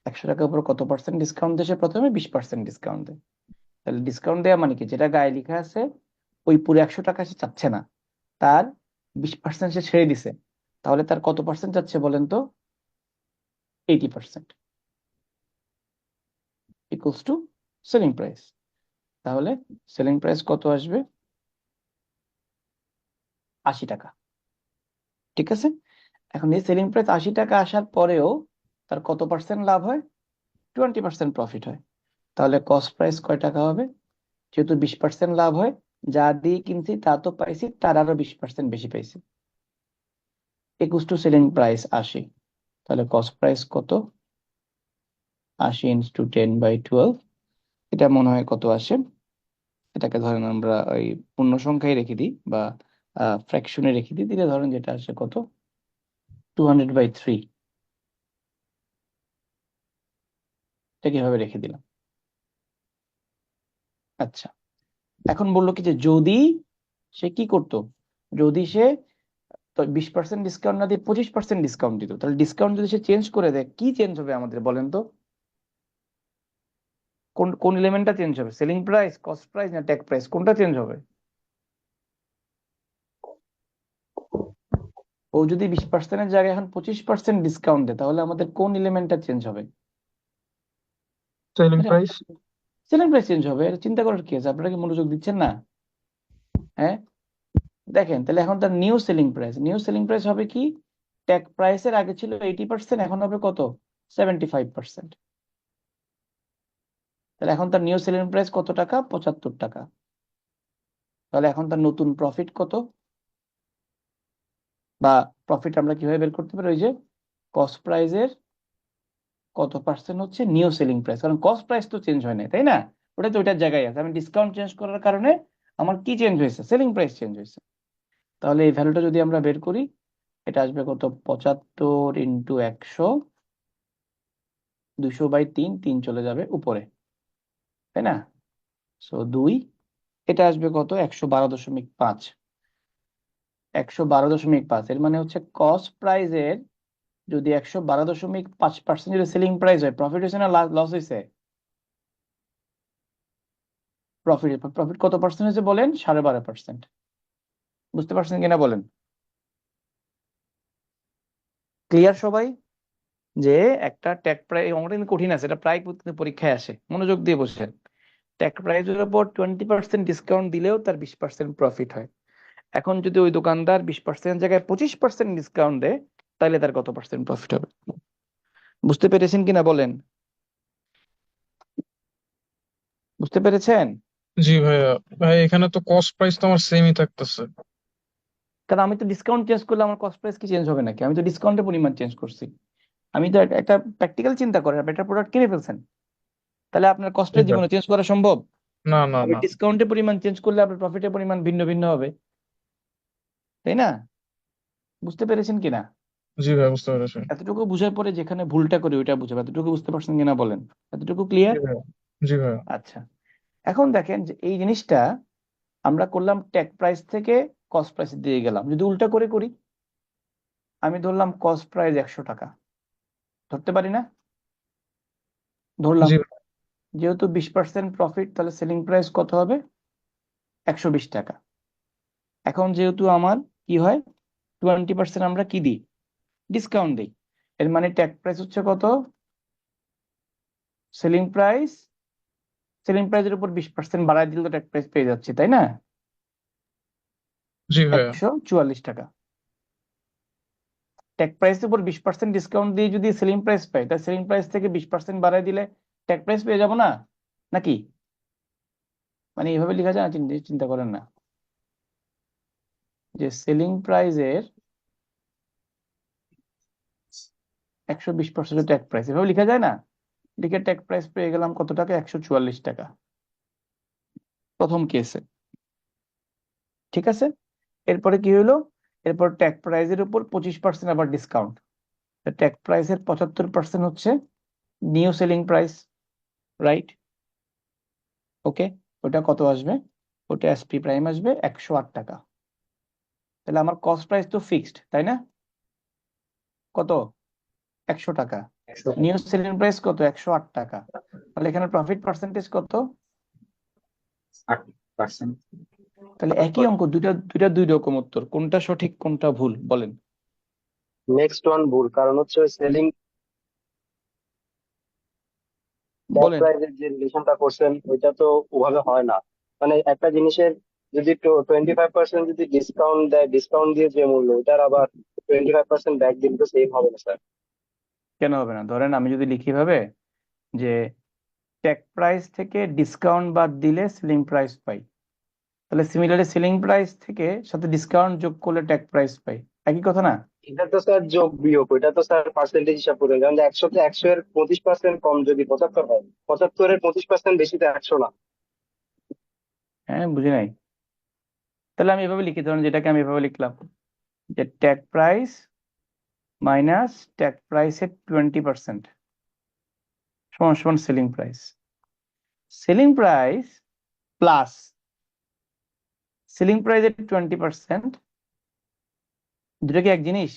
[SPEAKER 1] 100 টাকার উপর কত পার্সেন্ট ডিসকাউন্ট দেয়? সে প্রথমে 20% ডিসকাউন্ট দেয়। তাহলে ডিসকাউন্ট দেওয়া মানে কি, যেটা গায়ে লেখা আছে ওই পুরো 100 টাকা সে চাচ্ছে না, তার 20% সে ছেড়ে দিছে, তাহলে তার কত পার্সেন্ট চাচ্ছে বলেন তো? 80% ইকুয়ালস টু সেলিং প্রাইস। তাহলে সেলিং প্রাইস কত আসবে? 80 টাকা। ঠিক আছে, এখন এই সেলিং প্রাইস 80 টাকা আসার পরেও তার কত পার্সেন্ট লাভ হয়? 20% প্রফিট হয়। তাহলে কস্ট প্রাইস কয় টাকা হবে? যেহেতু 20% লাভ হয়, যা দিয়ে কিনছি তা তো পাইছি, তার আরো 20% বেশি পাইছি, ইকুয়ালস টু সেলিং প্রাইস 80। তাহলে কস্ট প্রাইস কত? 80 ইন্টু 10/12, এটা মনে হয় কত আসে? এটাকে ধরেন আমরা ওই পূর্ণ সংখ্যায় রেখে দিই বা ফ্র্যাকশনে রেখে দিই, দিলে ধরেন যেটা আসে কত? 200/3। এটা কিভাবে রেখে দিলাম। আচ্ছা, এখন বললো কি যে যদি সে কি করতো, যদি সে 20% ডিসকাউন্ট না দিয়ে 25% ডিসকাউন্ট দিত, তাহলে ডিসকাউন্ট যদি সে চেঞ্জ করে দেয়, কি চেঞ্জ হবে আমাদের বলেন তো? কোন কোন এলিমেন্টটা চেঞ্জ হবে? সেলিং প্রাইস, কস্ট প্রাইস, না ট্যাগ প্রাইস? কোনটা চেঞ্জ হবে? ও যদি 20%-এর জায়গায় এখন 25% ডিসকাউন্ট দেয়, তাহলে আমাদের কোন এলিমেন্টটা চেঞ্জ হবে?
[SPEAKER 3] Selling price.
[SPEAKER 1] Selling price change হবে। এটা চিন্তা করার কি আছে? আপনারা কি মনোযোগ দিচ্ছেন না? হ্যাঁ, দেখেন, তাহলে এখন তার new selling price, new selling price হবে কি, ট্যাগ প্রাইসের আগে ছিল 80%, এখন হবে কত? 75%। তাহলে এখন তার নিউ সেলিং প্রাইস কত টাকা? 75 টাকা। তাহলে এখন তার নতুন প্রফিট কত? বা প্রফিট আমরা কিভাবে বের করতে পারি? ওই যে কস্ট প্রাইসের কত পার্সেন্ট হচ্ছে নিউ সেলিং প্রাইস, কারণ কস্ট প্রাইস তো চেঞ্জ হয় না, তাই না? ওটা তো ওইটার জায়গায় আছে, আমি ডিসকাউন্ট চেঞ্জ করার কারণে আমার কি চেঞ্জ হয়েছে, সেলিং প্রাইস চেঞ্জ হয়েছে। তাহলে এই ভ্যালুটা যদি আমরা বের করি, এটা আসবে কত, 75 ইন্টু 100, 200/3, 3 চলে যাবে উপরে, তাই না? সো 2, এটা আসবে কত, 112.5। 112.5 এর মানে হচ্ছে কস্ট প্রাইজের যদি 112.5% যদি সেলিং প্রাইস হয়, প্রফিট হয়েছে না লস হয়েছে? প্রফিট প্রফিট কত পার্সেন্ট হয়েছে বলেন? 12.5%। বুঝতে পারছেন কিনা বলেন? ক্লিয়ার সবাই? যে একটা ট্যাগ প্রাইস, অঙ্কটা কিন্তু কঠিন আছে, এটা প্রায় প্রত্যেক পরীক্ষায় আসে, মনোযোগ দিয়ে বসেন। ট্যাগ প্রাইসের উপর 20% ডিসকাউন্ট দিলেও তার 20% প্রফিট হয়। এখন যদি ওই দোকানদার 20% জায়গায় 25% ডিসকাউন্ট দেয়, তাহলে তার কত পার্সেন্ট প্রফিট হবে? বুঝতে পেরেছেন কিনা বলেন? বুঝতে পেরেছেন?
[SPEAKER 4] জি ভাইয়া। ভাই এখানে তো কস্ট প্রাইস তো আমার সেমই থাকতেছে।
[SPEAKER 1] কারণ আমি তো ডিসকাউন্ট চেঞ্জ করলে আমার কস্ট প্রাইস কি চেঞ্জ হবে নাকি? আমি তো ডিসকাউন্টের পরিমাণ চেঞ্জ করছি। আমি তো একটা প্র্যাকটিক্যাল চিন্তা করেন, আপনি একটা প্রোডাক্ট কিনে ফেলছেন, তাহলে আপনার
[SPEAKER 4] জি
[SPEAKER 1] কস্টের
[SPEAKER 4] ভাই।
[SPEAKER 1] জীবনে চেঞ্জ করা সম্ভব?
[SPEAKER 4] না না
[SPEAKER 1] আপনি
[SPEAKER 4] না।
[SPEAKER 1] ডিসকাউন্টের পরিমাণ চেঞ্জ করলে আপনার প্রফিটের পরিমাণ ভিন্ন ভিন্ন হবে, তাই না? বুঝতে পেরেছেন কিনা?
[SPEAKER 4] জি ভাই, বুঝতে পেরেছি।
[SPEAKER 1] এতটুকু বুঝার পরে যেখানে ভুলটা করি ওইটা বুঝাবো, এতটুকু বুঝতে পারছেন কিনা বলেন? এতটুকু
[SPEAKER 4] জি
[SPEAKER 1] ক্লিয়ার?
[SPEAKER 4] ভাইয়া। জি ভাইয়া।
[SPEAKER 1] আচ্ছা, এখন দেখেন যে এই জিনিসটা আমরা করলাম ট্যাগ প্রাইস থেকে কস্ট প্রাইস দিয়ে গেলাম। যদি উল্টা করে করি, আমি ধরলাম কস্ট প্রাইস 100 টাকা, ধরতে পারি না? ধরলাম।
[SPEAKER 4] জি
[SPEAKER 1] যেহেতু 20% প্রফিট, তাহলে সেলিং প্রাইস কত হবে? 120 টাকা। এখন যেহেতু আমার কি হয়, 20% আমরা কি দিই, ডিসকাউন্ট দিই, এর মানে ট্যাগ প্রাইস হচ্ছে কত, সেলিং প্রাইস, সেলিং প্রাইসের উপর 20% বাড়ায় দিলে তো ট্যাগ প্রাইস পেয়ে যাচ্ছি, তাই না?
[SPEAKER 4] জি ভাইয়া।
[SPEAKER 1] 144 টাকা। ট্যাগ প্রাইসের উপর 20% ডিসকাউন্ট দিয়ে যদি সেলিং প্রাইস পাই, তাহলে সেলিং প্রাইস থেকে 20% বাড়ায় দিলে ট্যাগ প্রাইস পেয়ে যাবো না, নাকি? মানে এইভাবে লেখা যায় না, চিন্তা করেন না, যে সেলিং প্রাইসের 120% ট্যাগ প্রাইস, এভাবে লেখা যায় না? লিখে ট্যাগ প্রাইস পেয়ে গেলাম কত টাকা, 144 টাকা, প্রথম কেসে। ঠিক আছে, এরপরে কি হলো, এরপর ট্যাগ প্রাইসের উপর 25% আবার ডিসকাউন্ট, ট্যাগ প্রাইসের 75% হচ্ছে নিউ সেলিং প্রাইস, রাইট? ওকে, ওটা কত আসবে? ওটা এসপি প্রাইম আসবে 108 টাকা। তাহলে আমার কস্ট প্রাইস তো ফিক্সড, তাই না? কত? 100 টাকা।
[SPEAKER 2] 100
[SPEAKER 1] নিউ সেলিং প্রাইস কত? 108 টাকা। তাহলে এখানে প্রফিট পার্সেন্টেজ কত?
[SPEAKER 2] 8%।
[SPEAKER 1] তাহলে একই অঙ্ক, দুইটা দুইটা দুই রকম উত্তর, কোনটা সঠিক কোনটা ভুল বলেন?
[SPEAKER 3] নেক্সট ওয়ান ভুল, কারণ হচ্ছে সেলিং ট্যাগ
[SPEAKER 1] বলেন।
[SPEAKER 3] প্রাইসের যে রিলেশনটা করছেন ওইটা তো ওভাবে হয় না। মানে একটা জিনিসের যদি 25% যদি ডিসকাউন্ট দেয়, ডিসকাউন্ট দিয়ে যে মূল্য, ওটার আবার 25% ব্যাক দিন তো সেম হবে না স্যার।
[SPEAKER 1] কেন হবে না? ধরেন আমি যদি লিখি ভাবে যে ট্যাগ প্রাইস থেকে ডিসকাউন্ট বাদ দিলে সেলিং প্রাইস পাই, তাহলে সিমিলারলি সেলিং প্রাইস থেকে সাথে ডিসকাউন্ট যোগ করলে ট্যাগ প্রাইস পাই, একই কথা না?
[SPEAKER 3] এটা তো স্যার যোগ বিয়োগ, ওইটা তো স্যার পার্সেন্টেজ হিসাব করে, কারণ 100-তে 100 এর 25% কম যদি 75 হয়, 75-এর 25% বেশি তো 100 না।
[SPEAKER 1] হ্যাঁ, বুঝি নাই। তাহলে আমি এভাবে লিখি, ধরুন যেটাকে আমি এভাবে লিখলাম যে ট্যাগ প্রাইস মাইনাস ট্যাগ প্রাইসের 20% সমান সমান selling price. Selling price plus selling প্রাইসের 20%, দুটো কি এক জিনিস?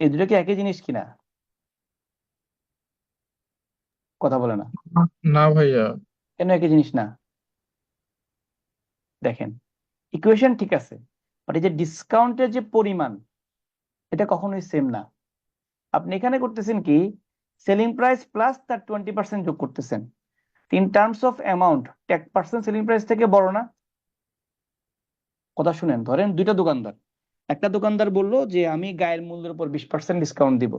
[SPEAKER 1] এই দুটো কি একই জিনিস কিনা? কথা বলে না।
[SPEAKER 4] না ভাইয়া।
[SPEAKER 1] কেন একই জিনিস না? দেখেন, ইকুয়েশন ঠিক আছে, বাট এই যে ডিসকাউন্টের যে পরিমাণ, এটা কখনোই সেম না। আপনি এখানে করতেছেন কি, সেলিং প্রাইস প্লাস তার 20% যোগ করতেছেন। In terms of amount, tag percent selling price থেকে বড় না? কথা শুনেন, ধরেন দুইটা দোকানদার, একটা দোকানদার বললো যে আমি গায়ের মূল্যের উপর 20% ডিসকাউন্ট দিব,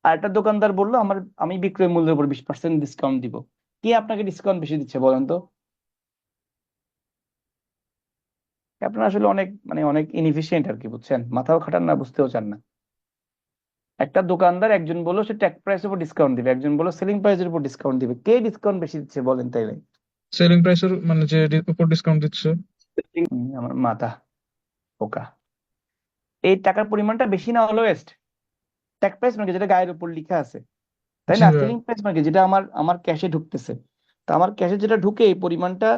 [SPEAKER 1] আর একটা দোকানদার বললো আমি বিক্রয় মূল্যের উপর 20% ডিসকাউন্ট দিব। কে আপনাকে ডিসকাউন্ট বেশি দিচ্ছে বলেন তো? আপনারা আসলে অনেক অনেক ইনএফিশিয়েন্ট আর কি, বুঝছেন, মাথাও খাটান না, বুঝতেও চান না। একটা দোকানদার, একজন বললো সে ট্যাগ প্রাইসের উপর ডিসকাউন্ট দিবে, একজন বললো সেলিং প্রাইসের উপর ডিসকাউন্ট দিবে, কে ডিসকাউন্ট বেশি দিচ্ছে বলেন তাইলে?
[SPEAKER 4] সেলিং প্রাইসের মানে যে উপর ডিসকাউন্ট দিচ্ছে।
[SPEAKER 1] আমার মাথা পোকা। এই টাকার পরিমাণটা বেশি না লোয়েস্ট? ট্যাগ প্রাইস মানে যেটা গায়ের উপর লেখা আছে, তাই
[SPEAKER 4] জি
[SPEAKER 1] না?
[SPEAKER 4] ভাইয়া।
[SPEAKER 1] সেলিং প্রাইস মানে যেটা আমার আমার ক্যাশে ঢুকতেছে। তো আমার ক্যাশে যেটা ঢুকে এই পরিমাণটা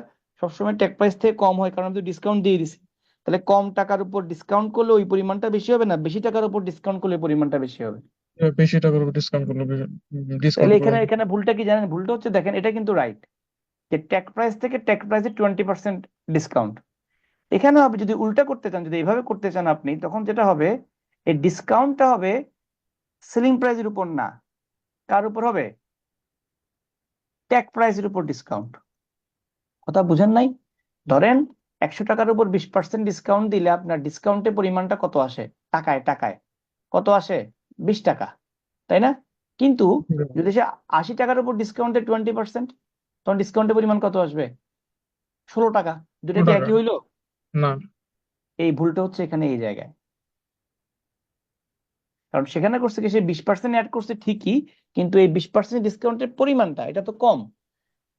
[SPEAKER 1] সবসময় ট্যাগ প্রাইস থেকে কম হয়, কারণ আমি তো ডিসকাউন্ট দিয়ে দিছি। তাহলে কম টাকার উপর ডিসকাউন্ট করলে ওই পরিমাণটা বেশি হবে না, বেশি টাকার উপর ডিসকাউন্ট করলে ওই পরিমাণটা বেশি হবে?
[SPEAKER 4] বেশি টাকার উপর ডিসকাউন্ট করলে
[SPEAKER 1] তাহলে
[SPEAKER 4] ডিসকাউন্ট করা
[SPEAKER 1] এখানে
[SPEAKER 4] হবে।
[SPEAKER 1] এখানে ভুলটা কি জানেন? ভুলটা হচ্ছে, দেখেন এটা কিন্তু রাইট, যে ট্যাগ প্রাইস থেকে ট্যাগ প্রাইসে 20% ডিসকাউন্ট। এখানে আপনি যদি উল্টা করতে চান, যদি এইভাবে করতে চান আপনি, তখন যেটা হবে, এই ডিসকাউন্টটা হবে সেলিং প্রাইসের উপর না, কার উপর হবে? ট্যাগ প্রাইসের উপর ডিসকাউন্ট। কথা বুঝেন নাই? ধরেন 100 টাকার উপর 20% ডিসকাউন্ট দিলে আপনার ডিসকাউন্টের পরিমাণটা কত আসে? টাকায় টাকায় কত আসে? 20 টাকা, তাই না? কিন্তু যদি সে 80 টাকার উপর ডিসকাউন্টে 20%, তখন ডিসকাউন্টের পরিমাণ কত আসবে? 16 টাকা। দুটা
[SPEAKER 4] 10
[SPEAKER 1] কি
[SPEAKER 4] টাকা।
[SPEAKER 1] একই হইলো?
[SPEAKER 4] না।
[SPEAKER 1] এই ভুলটা হচ্ছে এখানে, এই জায়গায়। কারণ সেখানে করছে কি, সে 20% অ্যাড করছে ঠিকই, কিন্তু এই 20% ডিসকাউন্টের পরিমাণটা এটা তো কম।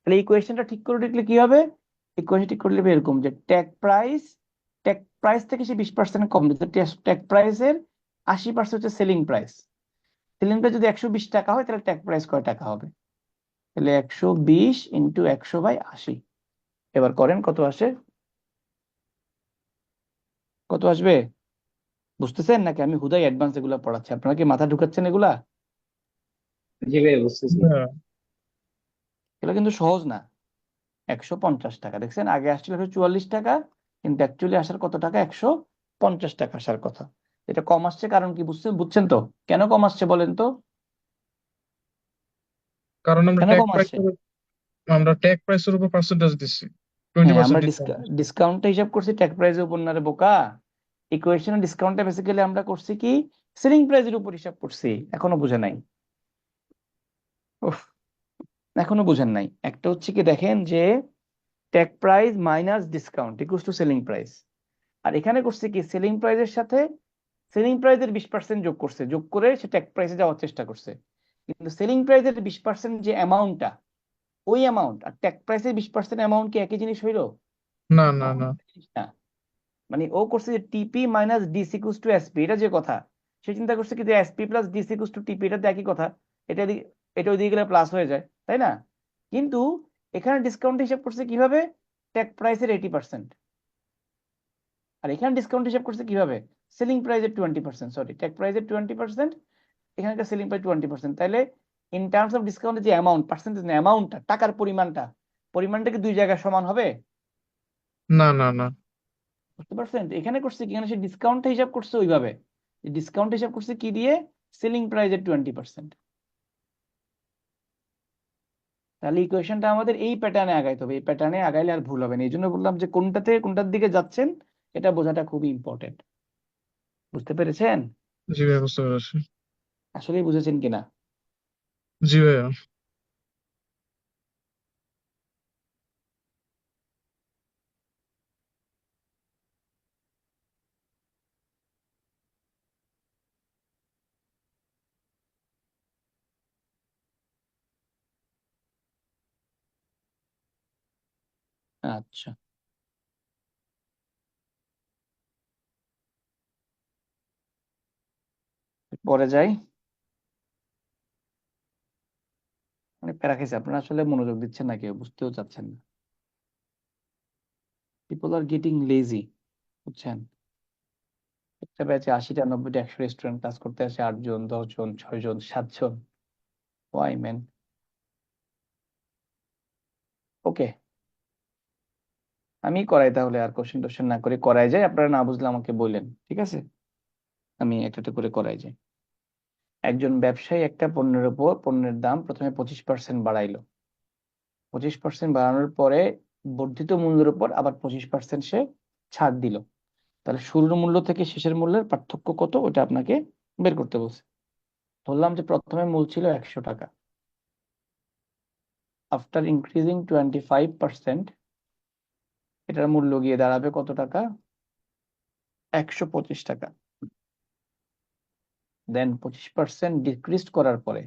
[SPEAKER 1] তাহলে এই কোয়েশ্চেনটা ঠিক করে লিখলে কি হবে? এই কোয়েশ্চেন ঠিক করে লিখবে এরকম, যে ট্যাগ প্রাইস থেকে সে 20% কম দিচ্ছে। ট্যাগ প্রাইসের 80% হচ্ছে সেলিং প্রাইস। সেলিং প্রাইস যদি 120 টাকা হয়, তাহলে ট্যাগ প্রাইস কয় টাকা হবে? তাহলে 120 ইন্টু 100/80। এবার করেন, কত আসে? কত আসবে? বুঝতেছেন নাকি আমি হুদাই অ্যাডভান্স এগুলা পড়াচ্ছি? আপনারা কি মাথা ঢুকাচ্ছেন এগুলা?
[SPEAKER 2] জি ভাই, বুঝতেছি।
[SPEAKER 4] হ্যাঁ।
[SPEAKER 1] এগুলো কিন্তু সহজ না। 150 টাকা, দেখছেন আগে আসছিল 144 টাকা, কিন্তু অ্যাকচুয়ালি আসার কত টাকা? 150 টাকা আসার কথা। এটা কম আসছে কারণ কি, বুঝছেন তো? কেন কম আসছে বলেন তো?
[SPEAKER 4] কারণ
[SPEAKER 1] কেন কম আসছে?
[SPEAKER 4] আমরা ট্যাগ প্রাইসের উপর পার্সেন্টেজ দিচ্ছি, টোয়েন্টি
[SPEAKER 1] হ্যাঁ, আমরা
[SPEAKER 4] পার্সেন্ট ডিসকাউন্ট।
[SPEAKER 1] ডিসকাউন্টটা হিসাব করছি ট্যাগ প্রাইসের উপর, না রে বোকা। ইকুয়েশনে ডিসকাউন্টটা বেসিক্যালি আমরা করছি কি, সেলিং প্রাইসের উপর হিসাব করছি। এখনো বুঝে নাই? উফ, এখনো বুঝেন নাই? একটা হচ্ছে কি, দেখেন যে tag price minus discount equals to selling price. আর এখানে করছে কি, সেলিং প্রাইসের সাথে সেলিং প্রাইসের 20% যোগ করছে, যোগ করে সে ট্যাগ প্রাইসে যাওয়ার চেষ্টা করছে। কিন্তু সেলিং প্রাইসের 20% যে অ্যামাউন্টটা, ওই অ্যামাউন্ট আর ট্যাগ প্রাইসের 20% অ্যামাউন্ট কি একই জিনিস হইলো?
[SPEAKER 4] না না
[SPEAKER 1] কখনো
[SPEAKER 4] না।
[SPEAKER 1] একই জিনিস না। মানে ও করছে যে টিপি minus DC equals to SP, এটা যে কথা, সে চিন্তা করছে কি যে SP plus DC equals to টিপি, এটা তো একই কথা। এটা এটা ওইদিকে গেলে প্লাস হয়ে যায়, তাই না? কিন্তু এখানে ডিসকাউন্ট হিসাব করছে কিভাবে? ট্যাগ প্রাইসের 80%। আর এখানে ডিসকাউন্ট হিসাব করছে কিভাবে? সেলিং প্রাইসের 20%, সরি, ট্যাগ প্রাইসের 20%, এখানকার সেলিং প্রাইস 20%। তাহলে ইন টার্মস অফ ডিসকাউন্টের যে অ্যামাউন্ট, পার্সেন্টেজ না, অ্যামাউন্টটা, টাকার পরিমাণটা কি দুই জায়গায় সমান হবে?
[SPEAKER 4] না না না।
[SPEAKER 1] বুঝতে পারছেন? এখানে করছে কি, এখানে সে ডিসকাউন্টটা হিসাব করছে ওইভাবে, ডিসকাউন্ট হিসাব করছে কি দিয়ে? সেলিং প্রাইসের 20%। তাহলে ইকুয়েশনটা আমাদের এই প্যাটার্নে আগাইতে হবে, এই প্যাটার্নে আগাইলে আর ভুল হবে না। এই জন্য বললাম যে কোনটাতে কোনটার দিকে যাচ্ছেন এটা বোঝাটা খুবই ইম্পর্টেন্ট। বুঝতে পেরেছেন?
[SPEAKER 4] জি ভাইয়া, বুঝতে পেরেছি।
[SPEAKER 1] আসলেই বুঝেছেন কিনা?
[SPEAKER 4] জি ভাইয়া।
[SPEAKER 1] আচ্ছা, পরে যাই। মানে প্যারা খাইছে, আপনারা আসলে মনোযোগ দিচ্ছেন না, কেউ বুঝতেও চাচ্ছেন না। পিপল আর গেটিং লেজি, বুঝছেন? একটা ব্যাচে 80টা 90টা 100 স্টুডেন্ট ক্লাস করতে আসে, 8 জন 10 জন 6 জন 7 জন। Y man? ওকে, আমি করাই তাহলে, আর কোশ্চেন টোশ্চেন না করে করাই যায়। আপনারা না বুঝলে আমাকে বললেন, ঠিক আছে? আমি একটা একটা করে করাই যাই। একজন ব্যবসায়ী একটা পণ্যের উপর, পণ্যের দাম প্রথমে 25% বাড়াইলো। 25% বাড়ানোর পরে বর্ধিত মূল্যের উপর আবার 25% সে ছাড় দিল। তাহলে শুরুর মূল্য থেকে শেষের মূল্যের পার্থক্য কত, ওটা আপনাকে বের করতে বলছে। ধরলাম যে প্রথমে মূল ছিল 100 টাকা, আফটার ইনক্রিজিং 25%, এটার মূল্য গিয়ে দাঁড়াবে কত টাকা? 125 টাকা। দেন 25% ডিক্রিজ করার পরে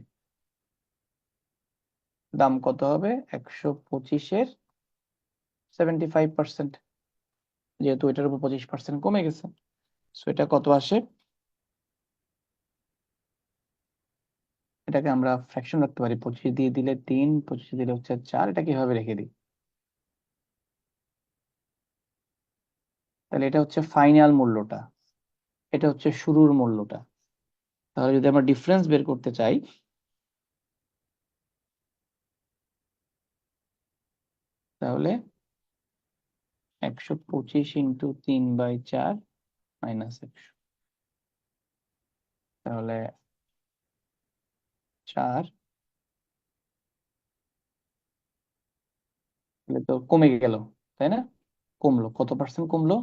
[SPEAKER 1] দাম কত হবে? 125-এর 75%, যেহেতু এটার উপর 25% কমে গেছে। সো এটা কত আসে? এটাকে আমরা ফ্র্যাকশন রাখতে পারি, 25 দিয়ে দিলে 3, 25 দিলে হচ্ছে 4, এটা কিভাবে রেখে দিই? তাহলে এটা হচ্ছে ফাইনাল মূল্যটা, এটা হচ্ছে শুরুর মূল্যটা। তাহলে যদি আমরা ডিফারেন্স বের করতে চাই, তাহলে 125 ইন্টু 3/4 মাইনাস 100, তাহলে 4, তাহলে তো কমে গেল, তাই না? কমলো, কত পার্সেন্ট কমলো?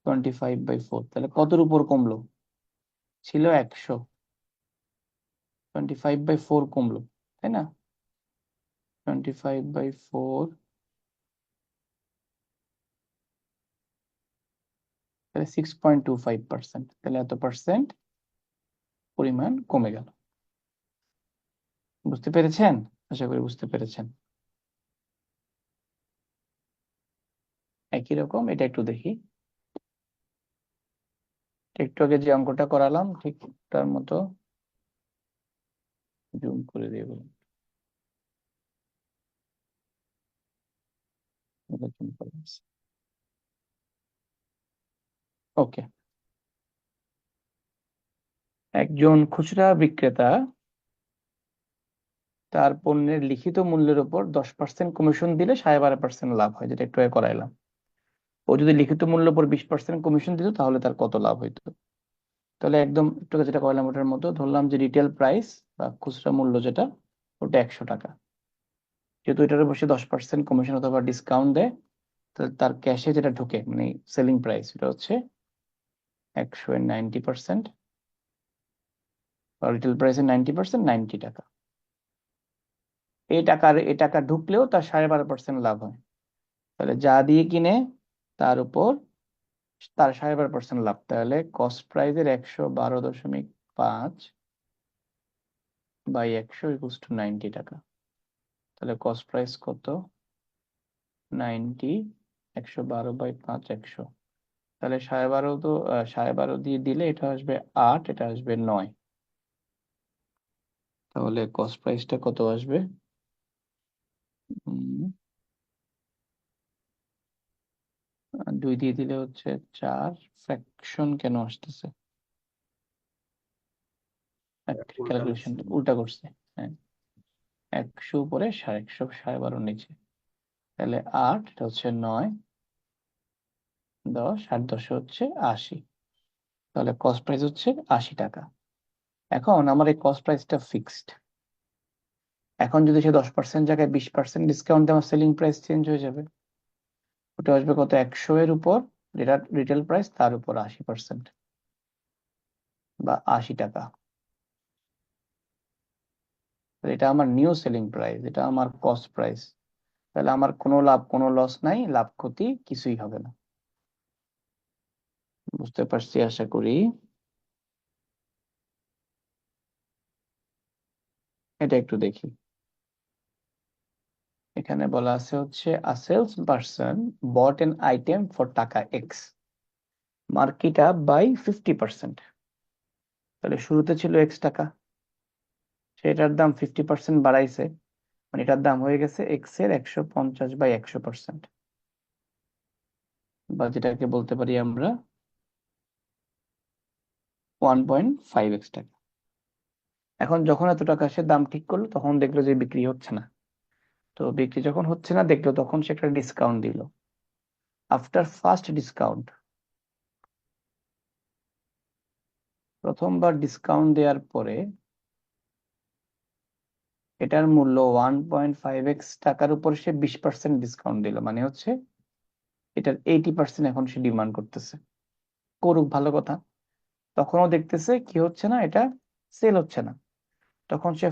[SPEAKER 1] 25/4। তাহলে কতর উপর কমলো? ছিল 100, 25/4 কমলো, তাই না? 25/4, তাহলে 6.25%, তাহলে এত পার্সেন্ট পরিমাণ কমে গেল। বুঝতে পেরেছেন? আশা করি বুঝতে পেরেছেন। একই রকম এটা একটু দেখি, একটু আগে যে অঙ্কটা করালাম ঠিক তার মতো জুম করে দিয়ে বলুন। ওকে, একজন খুচরা বিক্রেতা তার পণ্যের লিখিত মূল্যের উপর 10% কমিশন দিলে 12.5% লাভ হয়, যেটা একটু আগে করাইলাম। ও যদি লিখিত মূল্যের উপর 20% কমিশন দিত তাহলে তার কত লাভ হইতো? তাহলে একদম একটু আগে যেটা করাইলাম ওটার মতো ধরলাম যে রিটেল প্রাইস বা খুচরা মূল্য যেটা, ওটা 100 টাকা। যেহেতু এটার উপর সে 10% কমিশন অথবা ডিসকাউন্ট দেয়, তাহলে তার ক্যাশে যেটা ঢোকে মানে সেলিং প্রাইস, এটা হচ্ছে 100 এর 90%, বা রিটেল প্রাইসের 90% 90 টাকা। এই টাকা ঢুকলেও তার 12.5% লাভ হয়। তাহলে যা দিয়ে কিনে তার উপর তার 12.5% লাভ, তাহলে কস্ট প্রাইসের 112.5 বাই 100 ইকুয়ালস টু 90 টাকা। তাহলে কস্ট প্রাইস কত? 90, 112/5, 100। তাহলে 12.5 তো 12.5 দিয়ে দিলে এটা আসবে 8, এটা আসবে 9। তাহলে কস্ট প্রাইসটা কত আসবে? 2 দিয়ে দিলে হচ্ছে 4, ফ্র্যাকশন কেন আসতেছে? ক্যালকুলেশন উল্টা করছে। হ্যাঁ, 100 উপরে 150, 12.5 নিচে, তাহলে 8, এটা হচ্ছে 9, 10, 8 10 হচ্ছে 80। তাহলে কস্ট প্রাইস হচ্ছে 80 টাকা। এখন আমার এই কস্ট প্রাইসটা ফিক্সড। এখন যদি সে 10% জায়গায় 20% ডিসকাউন্ট দেয়, আমার সেলিং প্রাইস চেঞ্জ হয়ে যাবে। ওটা আসবে কত? 100 এর উপর রিটেল প্রাইস, তার উপর 80% বা 80 টাকা। তাহলে এটা আমার নিউ সেলিং প্রাইস, এটা আমার কস্ট প্রাইস। তাহলে আমার কোনো লাভ কোনো লস নাই, লাভ ক্ষতি কিছুই হবে না। বুঝতে পারছি আশা করি। এটা একটু দেখি, এখানে বলা আছে হচ্ছে a salesperson bought an item for taka x, marked up by 50%। তাহলে শুরুতে ছিল এক্স টাকা, সেটার দাম 50% বাড়াইছে, মানে এটার দাম হয়ে গেছে এক্স এর 150/100%, বা যেটাকে বলতে পারি আমরা 1.5x টাকা। এখন যখন এত টাকা সে দাম ঠিক করলো, তখন দেখলো যে বিক্রি হচ্ছে না। তো বিক্রি যখন হচ্ছে না দেখলো, তখন সে একটা ডিসকাউন্ট দিল। আফটার ফার্স্ট ডিসকাউন্ট, প্রথমবার ডিসকাউন্ট দেওয়ার পরে এটার মূল্য 1.5x টাকার উপর সে 20% ডিসকাউন্ট দিল, মানে হচ্ছে এটার 80% এখন সে ডিমান্ড করতেছে। করুক, ভালো কথা। তখনও দেখতেছে কি হচ্ছে না, এটা সেল হচ্ছে না। তখন সে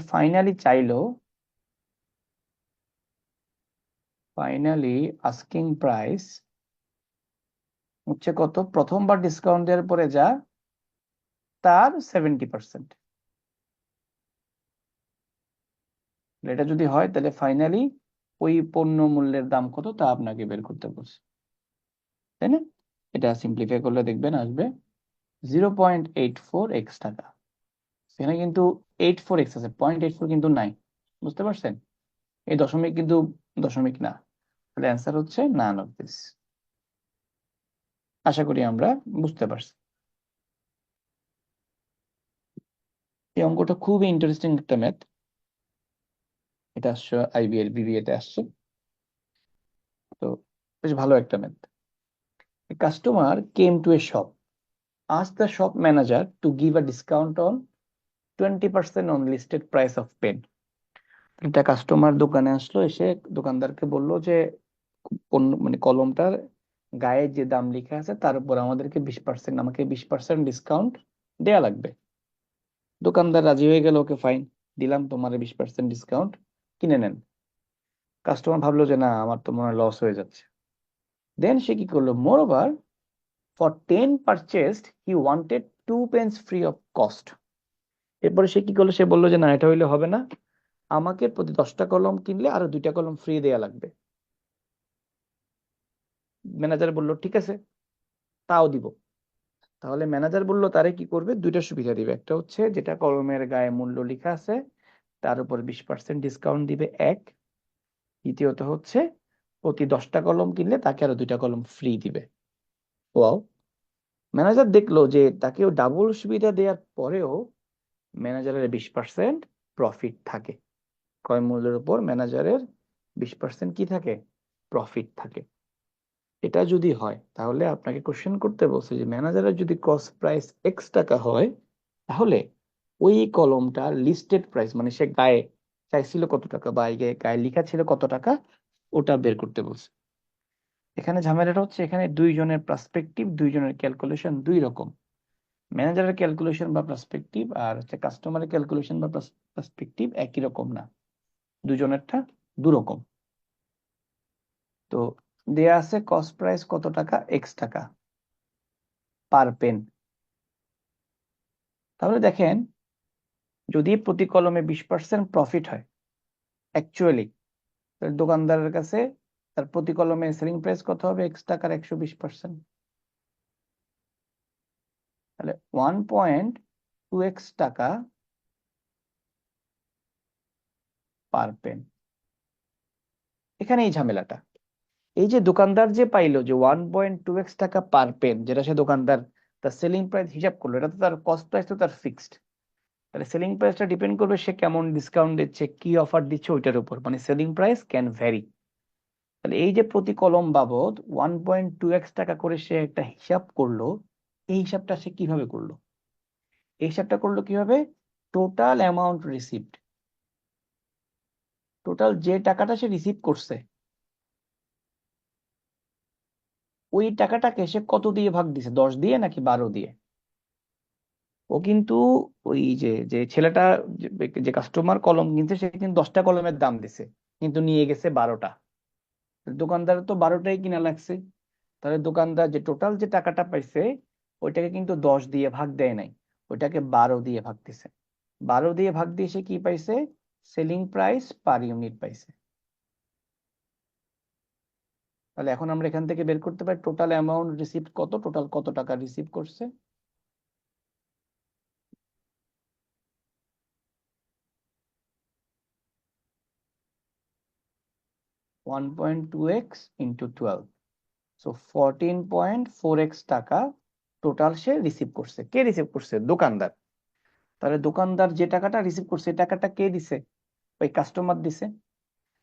[SPEAKER 1] ফাইনালি আস্কিং প্রাইস হচ্ছে কত? প্রথমবার ডিসকাউন্ট দেওয়ার পরে যা, তার 70%। এটা যদি হয় তাহলে ফাইনালি ওই পণ্য মূল্যের দাম কত তা আপনাকে বের করতে বলছে, তাই না? এটা সিম্পলিফাই করলে দেখবেন আসবে 0.84x টাকা। এখানে কিন্তু 84x আছে, 0.84 কিন্তু নাই, বুঝতে পারছেন? এই দশমিক কিন্তু দশমিক না, তাহলে অ্যান্সার হচ্ছে নান অফ দিস। আশা করি আমরা বুঝতে পারছি। এই অঙ্কটা খুবই ইন্টারেস্টিং একটা ম্যাথ। এটা আসছে আইবিএল বিবিএ তে আসছে, তো বেশ ভালো একটা math. A customer came to a shop, asked the shop manager to give a discount on 20% on listed price of pen. একটা কাস্টমার দোকানে আসলো, এসে দোকানদারকে বলল যে পণ্য মানে কলমটার গায়ে যে দাম লেখা আছে তার উপর আমাদেরকে 20%, আমাকে 20% ডিসকাউন্ট দেয়া লাগবে। দোকানদার রাজি হয়ে গেল, ওকে ফাইন, দিলাম তোমার 20% ডিসকাউন্ট, কিনে নেন। কাস্টমার ভাবলো যে না, আমার তো মনে হয় লস হয়ে যাচ্ছে। দেন সে কি করলো, মোর over for 10 purchased he wanted 2 pence free of cost. এরপরে সে কি করলো, সে বললো যে না, এটা হইলে হবে না, আমাকে প্রতি 10টা কলম কিনলে আরো 2টা কলম ফ্রি দেয়া লাগবে। ম্যানেজার বললো ঠিক আছে, তাও দিব। তাহলে ম্যানেজার বললো তারে কি করবে, দুইটা সুবিধা দিবে। একটা হচ্ছে যেটা কলমের গায়ে মূল্য লেখা আছে তার উপর 20% ডিসকাউন্ট দিবে, এক। দ্বিতীয়ত হচ্ছে প্রতি 10টা কলম কিনলে তাকে আরো 2টা কলম ফ্রি দিবে। ওয়াও! ম্যানেজার দেখলো যে তাকেও ডাবল সুবিধা দেওয়ার পরেও ম্যানেজারের 20% প্রফিট থাকে। ক্রয় মূল্যের উপর ম্যানেজারের 20% কি থাকে, প্রফিট থাকে। এটা যদি হয় তাহলে আপনাকে কোশ্চেন করতে বলছে যে ম্যানেজারের যদি কস্ট প্রাইস এক্স টাকা হয়, তাহলে ওই কলমটা লিস্টেড প্রাইস মানে সে গায়ে চাইছিল কত টাকা বা এই গায়ে লেখা ছিল কত টাকা, ওটা বের করতে বলছে। এখানে ঝামেলাটা হচ্ছে এখানে দুইজনের পার্সপেক্টিভ, দুইজনের ক্যালকুলেশন দুই রকম। ম্যানেজারের ক্যালকুলেশন বা পার্সপেক্টিভ আর হচ্ছে কাস্টমারের ক্যালকুলেশন বা পার্সপেক্টিভ একই রকম না, দুজনেরটা দুরকম। তো দেয়া আছে কস্ট প্রাইস কত টাকা, এক্স টাকা পার পেন। তাহলে দেখেন, যদি প্রতি কলমে 20% প্রফিট হয় অ্যাকচুয়ালি, তাহলে দোকানদারের কাছে তার প্রতি কলমে সেলিং প্রাইস কত হবে, এক্স টাকার 120%। তাহলে 1.2x টাকা পার পেন। এখানে এই ঝামেলাটা, এই যে দোকানদার যে পাইলো যে 1.2x টাকা পার পেন, যেটা সে দোকানদার তার সেলিং প্রাইস হিসাব করলো, এটা তো তার কস্ট প্রাইস তো তার ফিক্সড। তাহলে সেলিং প্রাইসটা ডিপেন্ড করবে সে কেমন ডিসকাউন্ট দিচ্ছে, কি অফার দিচ্ছে ওইটার উপর, মানে সেলিং প্রাইস ক্যান ভ্যারি। তাহলে এই যে প্রতি কলম বাবদ 1.2x টাকা করে সে একটা হিসাব করলো, এই হিসাবটা সে কিভাবে করলো, এই হিসাবটা করলো কিভাবে, টোটাল অ্যামাউন্ট রিসিভড, টোটাল যে টাকাটা সে রিসিভ করছে ওই টাকাটাকে সে কত দিয়ে ভাগ দিছে, 10 দিয়ে নাকি 12 দিয়ে। ও কিন্তু ওই যে যে ছেলেটা যে কাস্টমার কলম কিনছে সে কিন্তু 10টা কলমের দাম দিছে, কিন্তু নিয়ে গেছে 12টা। দোকানদার তো 12টাই কিনা লাগছে। তাহলে দোকানদার যে টোটাল যে টাকাটা পাইছে ওইটাকে কিন্তু 10 দিয়ে ভাগ দেয় নাই, ওইটাকে 12 দিয়ে ভাগ দিছে। 12 দিয়ে ভাগ দিয়ে সে কি পাইছে, সেলিং প্রাইস পার ইউনিট পাইছে। তাহলে এখন আমরা এখান থেকে বের করতে পারি টোটাল অ্যামাউন্ট রিসিভ কত, টোটাল কত টাকা রিসিভ করছে। 1.2x ইন্টু 12, সো 14.4x টাকা টোটাল সে রিসিভ করছে। কে রিসিভ করছে, দোকানদার। তাহলে দোকানদার যে টাকাটা রিসিভ করছে এই টাকাটা কে দিছে, ওই কাস্টমার দিছে।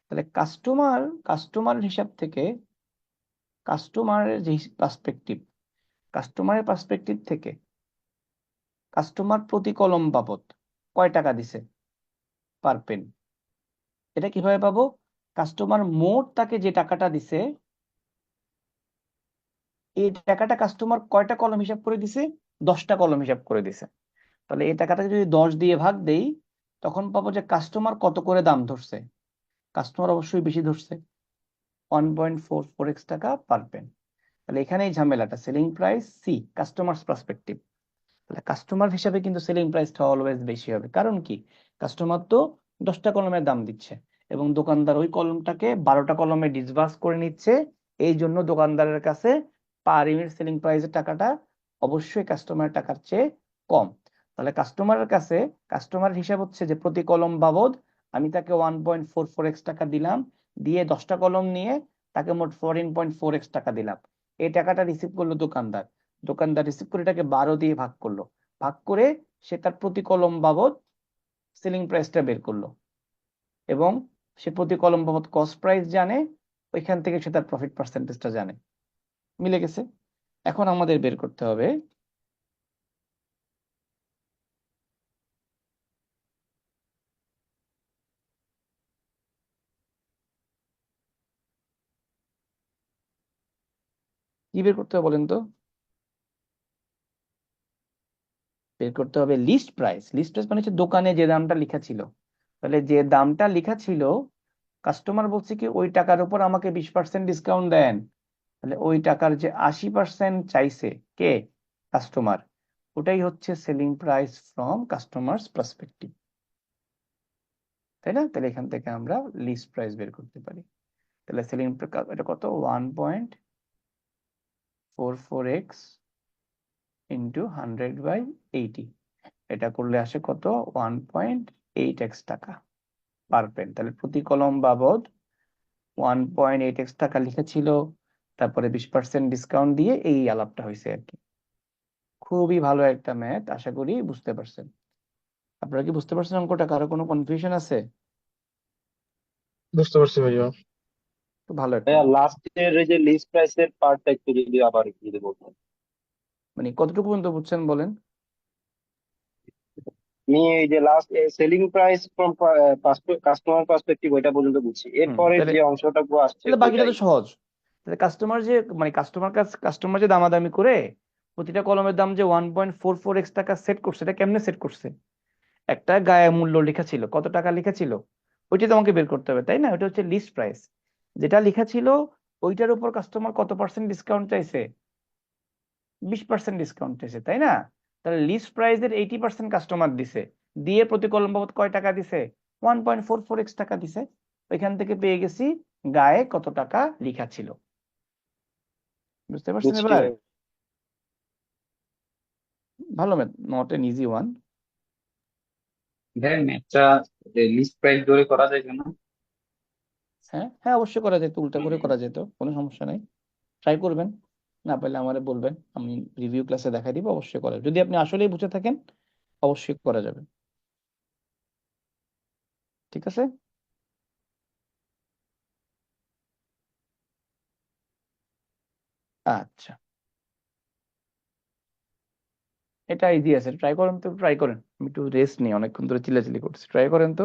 [SPEAKER 1] তাহলে কাস্টমারের হিসাব থেকে, কাস্টমারের যে পার্সপেক্টিভ, কাস্টমারের পার্সপেক্টিভ থেকে কাস্টমার প্রতি কলম বাবদ কয় টাকা দিছে পার পেন, এটা কিভাবে পাবো, কাস্টমার মোট তাকে যে টাকাটা দিছে এই টাকাটা কাস্টমার কয়টা কলম হিসাব করে দিছে, 10টা কলম হিসাব করে দিছে। তাহলে এই টাকাটাকে যদি 10 দিয়ে ভাগ দেই তখন পাবো যে কাস্টমার কত করে দাম ধরছে, কাস্টমার অবশ্যই বেশি ধরছে, 1.44x টাকা পার পেন। তাহলে এখানে এই ঝামেলাটা, selling price C, customers perspective, তাহলে কাস্টমার হিসাবে কিন্তু সেলিং প্রাইসটা অলওয়েজ বেশি হবে। কারণ কি, কাস্টমার তো 10টা কলমের দাম দিচ্ছে এবং দোকানদার ওই কলমটাকে 12টা কলমে ডিসবার্স করে নিচ্ছে। এই জন্য দোকানদারের কাছে পার ইউনিট সেলিং প্রাইসের টাকাটা অবশ্যই কাস্টমারের টাকার চেয়ে কম। তাহলে কাস্টমারের কাছে, কাস্টমার হিসাব হচ্ছে যে প্রতি কলম বাবদ আমি তাকে 1.44x টাকা দিলাম, দিয়ে 10টা কলম নিয়ে তাকে মোট 14.4x টাকা দিলাম। এই টাকাটা রিসিভ করলো দোকানদার। দোকানদার রিসিভ করে এটাকে 12 দিয়ে ভাগ করলো, ভাগ করে সে তার প্রতি কলম বাবদ সেলিং প্রাইসটা বের করলো এবং সে প্রতি কলম বাবদ কস্ট প্রাইস জানে, ওইখান থেকে সে তার প্রফিট পার্সেন্টেজটা জানে। মিলে গেছে? এখন আমাদের বের করতে হবে কি বের করতে হবে বলেন তো? বের করতে হবে লিস্ট প্রাইস। লিস্ট প্রাইস মানে হচ্ছে দোকানে যে দামটা লেখা ছিল। তাহলে যে দামটা লেখা ছিল, কাস্টমার বলছে কি ওই টাকার উপর আমাকে 20% ডিসকাউন্ট দেন। তাহলে ওই টাকার যে 80% চাইছে কে, কাস্টমার, ওটাই হচ্ছে selling price from customers perspective. তাই না? তাহলে এখান থেকে আমরা লিস্ট প্রাইস বের করতে পারি। তাহলে সেলিং এটা কত, 1.44x ইন্টু 100/80। এটা করলে আসে কত, 1.8x টাকা পার পেন। তাহলে প্রতি কলম বাবদ 1.8x টাকা লিখেছিল, তারপরে 20% ডিসকাউন্ট দিয়ে এই আলাপটা হয়েছে আর কি। খুবই ভালো একটা ম্যাথ, আশা করি বুঝতে পারছেন। আপনারা কি বুঝতে পারছেন অঙ্কটা? কারো কোনো কনফিউশন আছে?
[SPEAKER 4] বুঝতে পারছি ভাইয়া।
[SPEAKER 1] তো ভালো একটা
[SPEAKER 3] ভাইয়া
[SPEAKER 1] অঙ্ক।
[SPEAKER 3] লাস্টের এই যে লিস্ট প্রাইসের পার্টটা একটু যদি আবার একটু যদি বলতেন।
[SPEAKER 1] মানে কতটুকু পর্যন্ত বুঝছেন বলেন?
[SPEAKER 3] আমি এই যে last selling price from customer perspective ওইটা পর্যন্ত বুঝছি, এরপরে
[SPEAKER 1] তাহলে
[SPEAKER 3] যে অংশটা আসছে
[SPEAKER 1] তাহলে বাকিটা
[SPEAKER 3] ওইটাই।
[SPEAKER 1] তো সহজ। তাহলে কাস্টমার যে, মানে কাস্টমার যে দামাদামি করে প্রতিটা কলমের দাম যে 1.44x টাকা সেট করছে, এটা কেমনে সেট করছে? একটা গায়ে মূল্য লেখা ছিল, কত টাকা লেখা ছিল, ওইটা তো আমাকে বের করতে হবে, তাই না? ওটা হচ্ছে লিস্ট প্রাইস। যেটা লেখা ছিল ওইটার উপর কাস্টমার কত পার্সেন্ট ডিসকাউন্ট চাইছে, 20% ডিসকাউন্ট চাইছে, তাই না? তাহলে লিস্ট প্রাইসের 80% কাস্টমার দিছে, দিয়ে প্রতি কলম বাবদ কয় টাকা দিছে, 1.44x টাকা দিছে। ওইখান থেকে পেয়ে গেছি গায়ে কত টাকা লেখা ছিল। বুঝতে পারছেন
[SPEAKER 3] বুঝছি
[SPEAKER 1] এবার?
[SPEAKER 3] ভাই।
[SPEAKER 1] ভালো math, not an easy one.
[SPEAKER 2] ভাই ম্যাথটা লিস্ট প্রাইস ধরে করা যায় কেন?
[SPEAKER 1] হ্যাঁ হ্যাঁ, অবশ্যই করা যেত, উল্টা করে করা যেত, কোনো সমস্যা নাই। ট্রাই করবেন, না পারলে আমারে বলবেন, আমি রিভিউ ক্লাসে দেখাই দিব। অবশ্যই করা যাবে। যদি আপনি আসলেই বুঝে থাকেন অবশ্যই করা যাবে। ঠিক আছে। আচ্ছা, এটা ইজি আছে, ট্রাই করেন তো, ট্রাই করেন। আমি একটু রেস্ট নিই, অনেকক্ষণ ধরে চিল্লাচিল্লি করছি, ট্রাই করেন তো।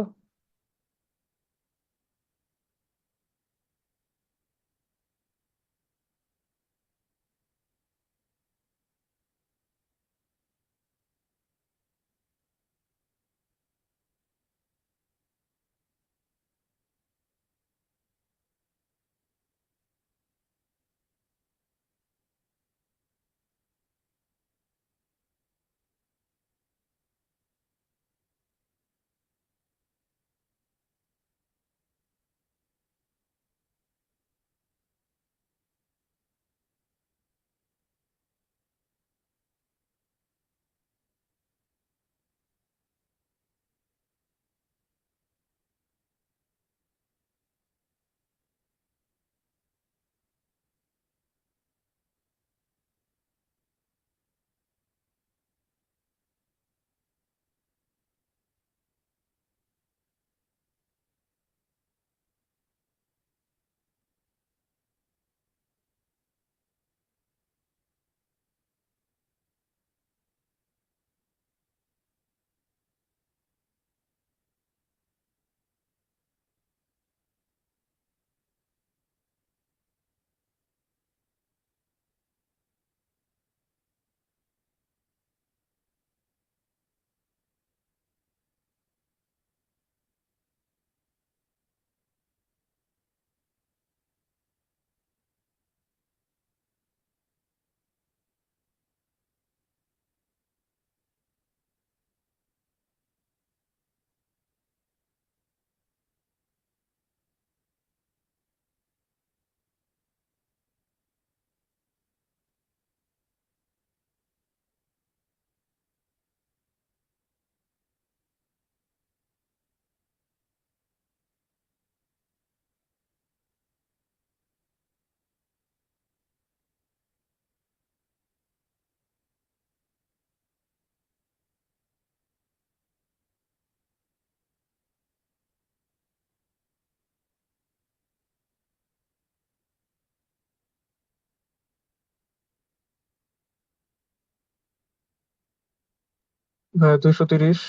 [SPEAKER 4] ভাইয়া 230।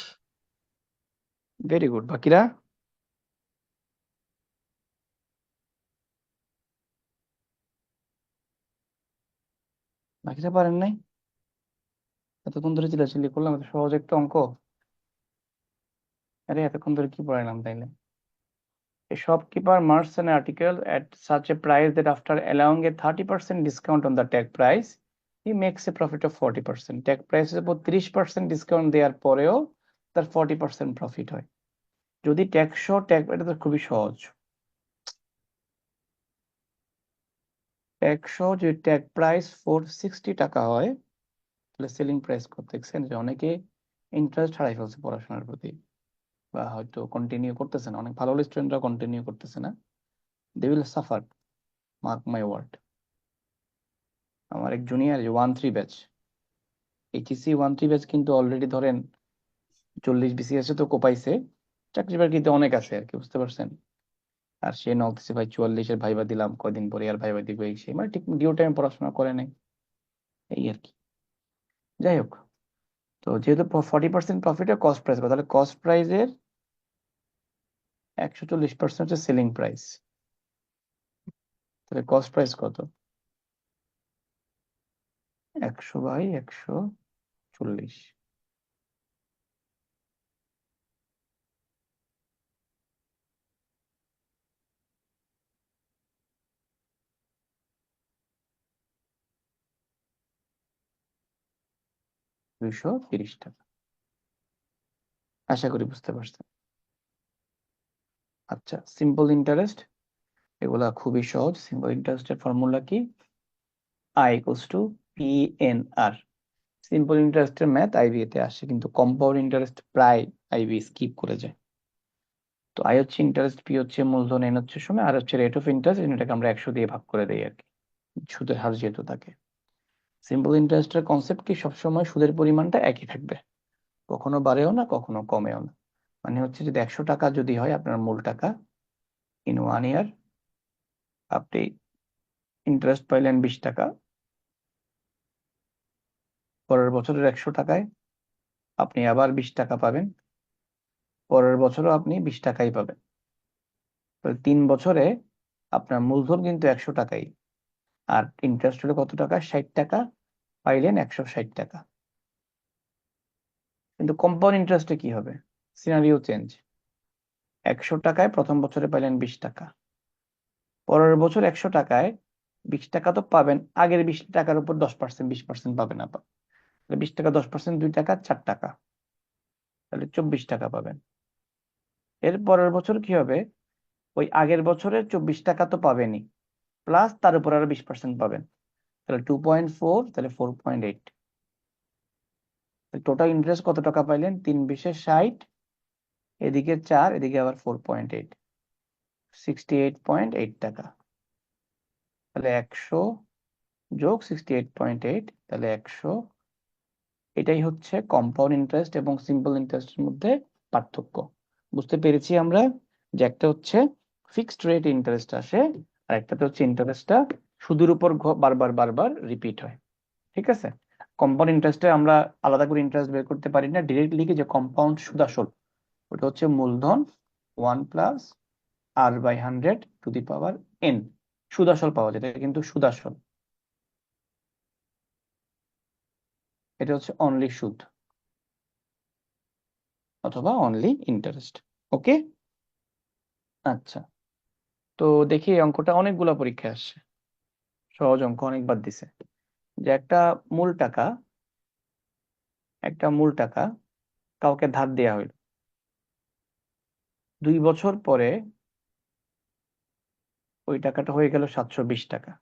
[SPEAKER 1] Very good. বাকিরা? বাকিরা পারেন নাই? এতক্ষণ ধরে চিল্লাচিল্লি করলাম, এত সহজ একটা অঙ্ক। আরে এতক্ষণ ধরে কি পড়াইলাম তাইলে? A shopkeeper marks an article at such a price that after allowing a 30% discount on the tag price, he makes a profit of 40%. Tag price এর উপর 30% ডিসকাউন্ট দেওয়ার পরেও তার 40% প্রফিট হয়। যদি ট্যাগ সহ ট্যাগ, এটা তো খুবই সহজ। ট্যাগ সহ যদি ট্যাগ প্রাইস 460 টাকা হয়, তাহলে সেলিং প্রাইস কত? দেখছেন যে অনেকে ইন্টারেস্ট হারাই ফেলছে পড়াশোনার প্রতি, বা হয়তো কন্টিনিউ করতেছে না। অনেক ভালো স্টুডেন্টরা কন্টিনিউ করতেছে না। They will suffer, mark my word. আমার এক জুনিয়র 1-3 ব্যাচ, এইচএসসি 1-3 ব্যাচ কিন্তু অলরেডি ধরেন 40 বিসিএস তো কোপাইছে, চাকরি বাকরিতে অনেক আছে আর কি, বুঝতে পারছেন? আর সে নকতেছে ভাই 44-এর ভাইবা দিলাম কয়দিন পরে, আর ভাইবা দিব এই সেই, মানে ঠিক ডিউ টাইম পড়াশোনা করে নাই, এই আর কি। যাই হোক, তো যেহেতু 40% প্রফিট আর কস্ট প্রাইস, তাহলে কস্ট প্রাইসের 140% হচ্ছে সেলিং প্রাইস। তাহলে কস্ট প্রাইস কত? 100/140। 230 টাকা। আশা করি বুঝতে পারছেন। আচ্ছা, সিম্পল ইন্টারেস্ট, এগুলা খুবই সহজ। সিম্পল ইন্টারেস্টের ফর্মুলা কি? I equals to PNR। Simple ইন্টারেস্টের ম্যাথ আইবি তে আসে, কিন্তু কম্পাউন্ড ইন্টারেস্ট প্রায় আইবি স্কিপ করে যায়। তো আই হচ্ছে ইন্টারেস্ট, পি হচ্ছে মূলধন, এন হচ্ছে সময়, আর হচ্ছে রেট অফ ইন্টারেস্ট, এটাকে আমরা 100 দিয়ে ভাগ করে দেই আর কি, সুদের হার যেহেতু থাকে। সিম্পল ইন্টারেস্টের কনসেপ্ট কি? সবসময় সুদের পরিমাণটা একই থাকবে, কখনো বাড়েও না কখনো কমেও না। মানে হচ্ছে যদি 100 টাকা যদি হয় আপনার মূল টাকা, ইন 1 ইয়ার আপনি ইন্টারেস্ট পাইলেন 20 টাকা, পরের বছরের 100 টাকায় আপনি আবার 20 টাকা পাবেন, পরের বছরও আপনি 20 টাকাই পাবেন। তাহলে 3 বছরে আপনার মূলধন কিন্তু 100 টাকাই, আর ইন্টারেস্ট হলো কত টাকা? 60 টাকা, পাইলেন 160 টাকা। কিন্তু কম্পাউন্ড ইন্টারেস্টে কি হবে? Scenario change. 100 টাকায় প্রথম বছরে পাইলেন 20 টাকা, পরের বছর 100 টাকায় 20 টাকা তো পাবেন, আগের 20 টাকার উপর 10%, 20% পাবেন আবার। 20 টাকা 10%, 2 টাকা 4 টাকা, তাহলে 24 টাকা পাবেন। এর পরের বছর কি হবে? ওই আগের বছরের 24 টাকা তো পাবেনই, প্লাস তার উপর আরো 20% পাবেন, তাহলে 2.4, তাহলে 4.8। টোটাল ইন্টারেস্ট কত টাকা পাইলেন? 3×20=60, এদিকে 4, এদিকে আবার 4.8, 68.8 টাকা। তাহলে 100 যোগ 68.8, তাহলে 100। এটাই হচ্ছে কম্পাউন্ড ইন্টারেস্ট এবং সিম্পল ইন্টারেস্টের মধ্যে পার্থক্য। বুঝতে পেরেছি আমরা যে একটা হচ্ছে ফিক্সড রেট ইন্টারেস্ট আসে, আর একটাতে হচ্ছে ইন্টারেস্টটা সুদের উপর বারবার বারবার রিপিট হয়। ঠিক আছে? কম্পাউন্ড ইন্টারেস্টে আমরা আলাদা করে ইন্টারেস্ট বের করতে পারি না, ডিরেক্ট লিখি যে কম্পাউন্ড সুদাসল, ওটা হচ্ছে মূলধন 1 প্লাস r/100 সুদাসল পাওয়া যায়, এটা কিন্তু সুদাসল, এটা হচ্ছে অনলি সুদ অথবা অনলি ইন্টারেস্ট। ওকে, আচ্ছা। তো দেখি এই অঙ্কটা অনেকগুলা পরীক্ষায় আসছে, সহজ অঙ্ক অনেকবার দিছে, যে একটা মূল টাকা কাউকে ধার দেয়া হইল, 2 বছর পরে ওই টাকাটা হয়ে গেল 720 টাকা,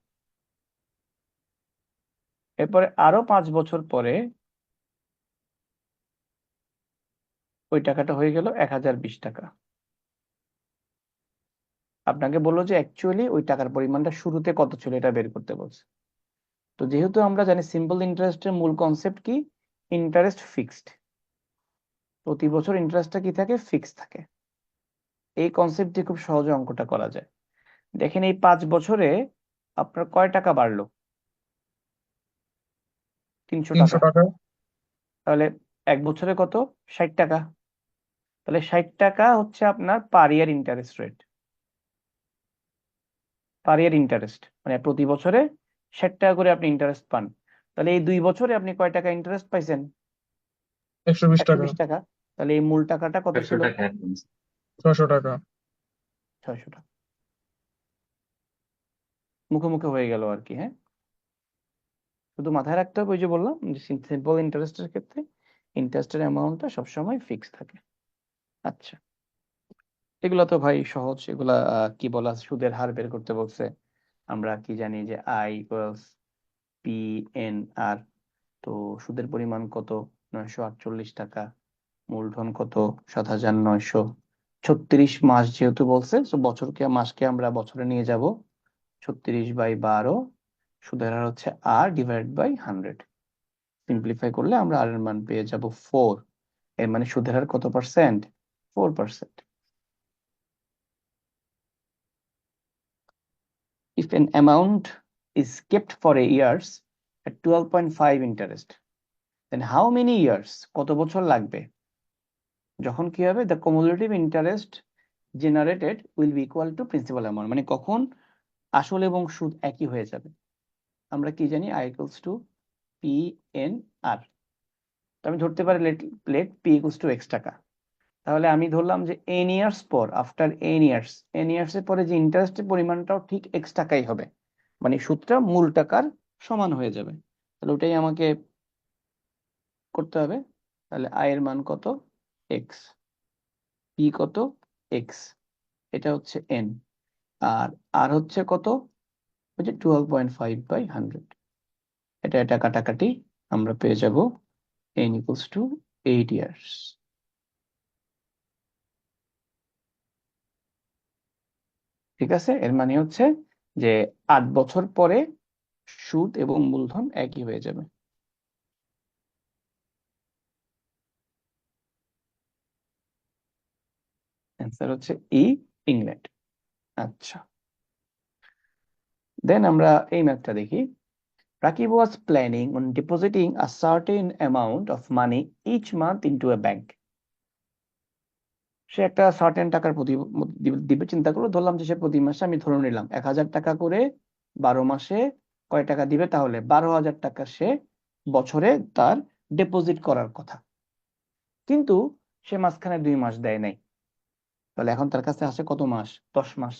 [SPEAKER 1] এরপরে আরো 5 বছর পরে ওই টাকাটা হয়ে গেল 1020 টাকা। আপনাকে বললো যে অ্যাকচুয়ালি ওই টাকার পরিমাণটা শুরুতে কত ছিল এটা বের করতে বলছে। তো যেহেতু আমরা জানি সিম্পল ইন্টারেস্টের মূল কনসেপ্ট কি? ইন্টারেস্ট ফিক্সড, প্রতি বছর ইন্টারেস্টটা কি থাকে? ফিক্স থাকে। এই কনসেপ্ট দিয়ে খুব সহজে অঙ্কটা করা যায়। দেখেন এই 5 বছরে আপনার কয় টাকা বাড়লো? 300 টাকা।
[SPEAKER 4] 300 টাকা।
[SPEAKER 1] তাহলে এক বছরে কত? 60 টাকা। তাহলে 60 টাকা হচ্ছে আপনার পার ইয়ার ইন্টারেস্ট রেট, পার ইয়ার ইন্টারেস্ট, মানে প্রতি বছরে 60 টাকা করে আপনি ইন্টারেস্ট পান। তাহলে এই 2 বছরে আপনি কয় টাকা ইন্টারেস্ট পাইছেন?
[SPEAKER 4] 120 টাকা।
[SPEAKER 1] 120 টাকা। তাহলে এই মূল টাকাটা কত
[SPEAKER 2] 600
[SPEAKER 1] ছিল?
[SPEAKER 2] টাকা অ্যাডভান্স।
[SPEAKER 4] 600 টাকা।
[SPEAKER 1] 600 টাকা। মুখে মুখে হয়ে গেল আর কি। হ্যাঁ, শুধু মাথায় রাখতে হবে, ওই যে বললাম যে সিম্পল ইন্টারেস্টের ক্ষেত্রে ইন্টারেস্টের অ্যামাউন্টটা সবসময় ফিক্স থাকে। আচ্ছা, এগুলো তো ভাই সহজ। এগুলা কি বলা আছে, সুদের হার বের করতে বলছে। আমরা কি জানি যে I equals P N R. তো সুদের পরিমাণ কত? 948 টাকা। মূলধন কত? 7,936। মাস যেহেতু বলছে, তো বছরকে মাসকে আমরা বছরে নিয়ে যাব। 36/12। সুদের হার হচ্ছে আর ডিভাইড বাই 100। সিম্পলিফাই করলে আমরা আর এর মান পেয়ে যাব 4। এর মানে সুদের হার কত percent? 4%। If an amount is kept for a years at 12.5 interest, then how many years, কত বছর লাগবে যখন কি হবে, the cumulative interest generated will be equal to principal amount, মানে কখন আসল এবং সুদ একই হয়ে যাবে। আমরা কি জানি, I equals to P N R. তো আমি ধরতে পারি let P equals to x taka. তাহলে আমি ধরলাম যে এন ইয়ার্স পর, আফটার এন ইয়ার্স এর পরে যে ইন্টারেস্টের পরিমাণটাও ঠিক এক্স টাকাই হবে, মানে সুদটা মূল টাকার সমান হয়ে যাবে। তাহলে ওটাই আমাকে করতে হবে। তাহলে আই এর মান কত? এক্স। পি কত? এক্স। এটা হচ্ছে এন। আর আর হচ্ছে কত? ওই যে 12.5/100। এটা কাটাকাটি আমরা পেয়ে যাব এন ইকুয়ালস টু 8 ইয়ার্স। ঠিক আছে, এর মানে হচ্ছে যে 8 বছর পরে সুদ এবং মূলধন একই হয়ে যাবে। অ্যান্সার হচ্ছে ই, ইংল্যান্ড। আচ্ছা, দেন আমরা এই ম্যাথটা দেখি। Rakib was planning on depositing a certain amount of money each month into a bank. সে একটা সার্টেন টাকার প্রতি দিবে চিন্তা করলো। ধরলাম যে সে প্রতি মাসে, আমি ধরে নিলাম 1,000 টাকা করে 12 মাসে কয় টাকা দিবে, তাহলে 12,000 টাকা সে বছরে তার ডিপোজিট করার কথা। কিন্তু সে মাঝখানে 2 মাস দেয় নাই। তাহলে এখন তার কাছে আছে কত মাস? 10 মাস।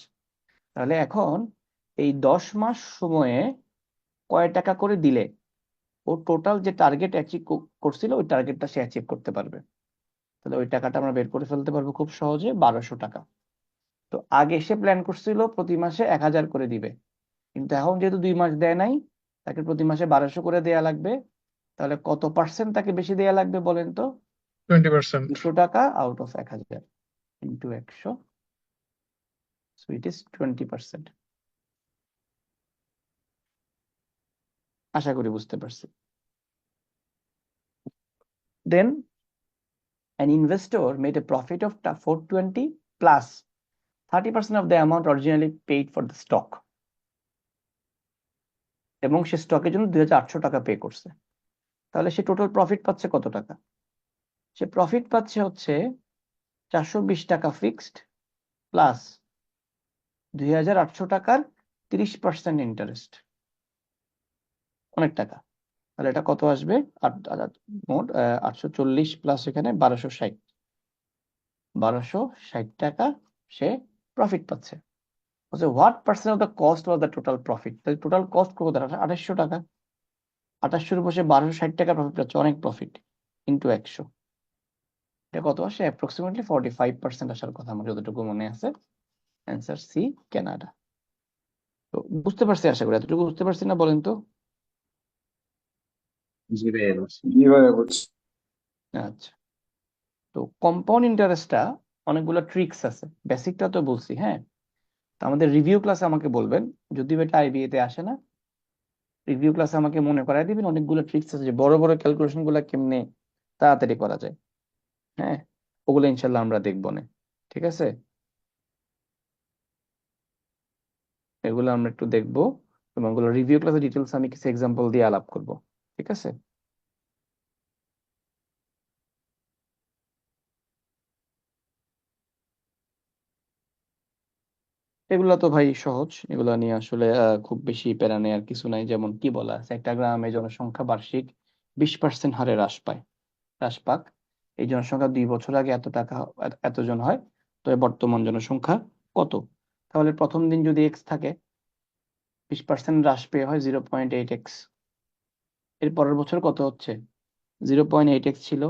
[SPEAKER 1] তাহলে এখন এই 10 মাস সময়ে কয় টাকা করে দিলে ও টোটাল যে টার্গেট অ্যাচিভ করছিল ওই টার্গেটটা সে অ্যাচিভ করতে পারবে। তাহলে ওই টাকাটা আমরা বের করে ফেলতে পারবো খুব সহজে, 1200 টাকা। তো আগে সে প্ল্যান করছিল প্রতি মাসে 1,000 করে দিবে, কিন্তু এখন যেহেতু 2 মাস দেয় নাই, তাকে প্রতি মাসে 1200 করে দেয়া লাগবে। তাহলে কত পার্সেন্ট তাকে বেশি দেয়া লাগবে বলেন তো?
[SPEAKER 4] 20%।
[SPEAKER 1] 200 টাকা out of 1,000 into 100, so it is 20%। আশা করি বুঝতে পারছি। দেন an investor made a profit of 420 plus 30% of the amount originally paid for the stock, এবং সে স্টকের জন্য 2,800 টাকা পে করছে। তাহলে সে টোটাল প্রফিট পাচ্ছে কত টাকা? সে প্রফিট পাচ্ছে হচ্ছে 420 টাকা ফিক্সড প্লাস 2,800 টাকার 30% ইন্টারেস্ট। অনেক টাকা। তাহলে এটা কত আসবে? মোট 840 প্লাস এখানে 1,260, 1,260 টাকা সে প্রফিট পাচ্ছে। What percent of the cost was the total profit? তাহলে টোটাল কস্ট কত? 2,800 টাকা। 2,800 বসে 1,260 টাকা প্রফিট পাচ্ছে, অনেক প্রফিট, ইন্টু 100। এটা কত আসে? অ্যাপ্রক্সিমেটলি 45% আসার কথা আমার যতটুকু মনে আছে। Answer C, Canada. তো বুঝতে পারছি, আশা করি। এতটুকু বুঝতে পারছি না বলেন তো?
[SPEAKER 2] জি ভাইয়া বুঝছি।
[SPEAKER 1] আচ্ছা, তো কম্পাউন্ড ইন্টারেস্টটা অনেকগুলো ট্রিক্স আছে। বেসিকটা তো বলছি, হ্যাঁ। তো আমাদের রিভিউ ক্লাসে আমাকে বলবেন, যদিও এটা আইবিএ তে আসে না, রিভিউ ক্লাসে আমাকে মনে করাই দিবেন অনেকগুলো ট্রিক্স আছে যে বড় বড় ক্যালকুলেশন গুলা কেমনে তাড়াতাড়ি করা যায়। হ্যাঁ, ওগুলো ইনশাল্লাহ আমরা দেখবো না। ঠিক আছে, এগুলো আমরা একটু দেখবো, এবং ওগুলো রিভিউ ক্লাসে ডিটেলস আমি কিছু এক্সাম্পল দিয়ে আলাপ করব। ঠিক আছে। এগুলা তো ভাই সহজ, এগুলা নিয়ে আসলে খুব বেশি প্যারা নেই, আর কিছু নাই। যেমন কি বলা আছে, একটা গ্রামে জনসংখ্যা বার্ষিক 20% হারে হ্রাস পাক, এই জনসংখ্যা 2 বছর আগে এতজন হয়, তবে বর্তমান জনসংখ্যা কত? তাহলে প্রথম দিন যদি এক্স থাকে, 20% হ্রাস পেয়ে হয় 0.8x। এর পরের বছর কত হচ্ছে? 0.8x ছিল,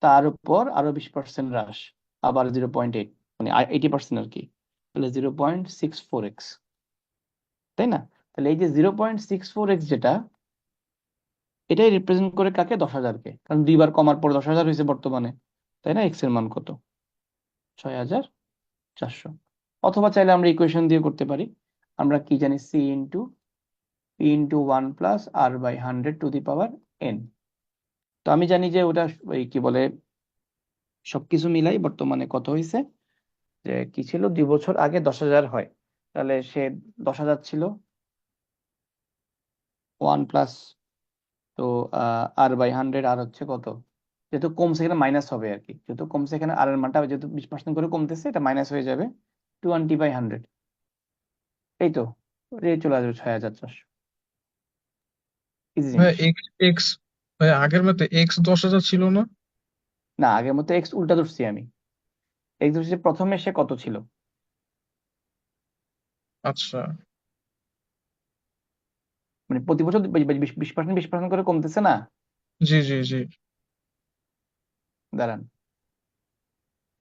[SPEAKER 1] তার উপর আরো 20% হ্রাস, আবার 0.8, মানে 80% আর কি, তাহলে 0.64x, তাই না? তাহলে এই যে 0.64x যেটা, এটাই রিপ্রেজেন্ট করে কাকে? 10,000-কে, কারণ 2 বার কমার পর 10,000 হয়েছে বর্তমানে, তাই না? এক্স এর মান কত? 6,400। অথবা চাইলে আমরা ইকুয়েশন দিয়ে করতে পারি। আমরা কি জানি? c × p × 1 + r/100 to the power n। তো আমি জানি যে ওটা ওই কি বলে, সবকিছু মিলাই বর্তমানে কত হয়েছে, যে কি ছিল, 2 বছর আগে 10,000 হয়, তাহলে সে 10,000 ছিল 1 তো r/100, আর হচ্ছে কত, যেহেতু কমছে এখানে মাইনাস হবে আর কি, যেহেতু কমছে এখানে আর এর মানটা যেহেতু 20% করে কমতেছে, এটা মাইনাস হয়ে যাবে 20/100, এই তো, এই চলে আসবে 6,400। ইজি
[SPEAKER 4] ভাই
[SPEAKER 1] জিনিস।
[SPEAKER 4] এক্স এক্স ভাই আগের মতে এক্স 10,000 ছিল না?
[SPEAKER 1] না, আগের মতো এক্স উল্টা ধরছি আমি। এক্স ধরছি প্রথমে সে কত ছিল,
[SPEAKER 4] আচ্ছা।
[SPEAKER 1] মানে প্রতি বছর 20% করে কমতেছে না?
[SPEAKER 4] জি জি জি।
[SPEAKER 1] দাঁড়ান,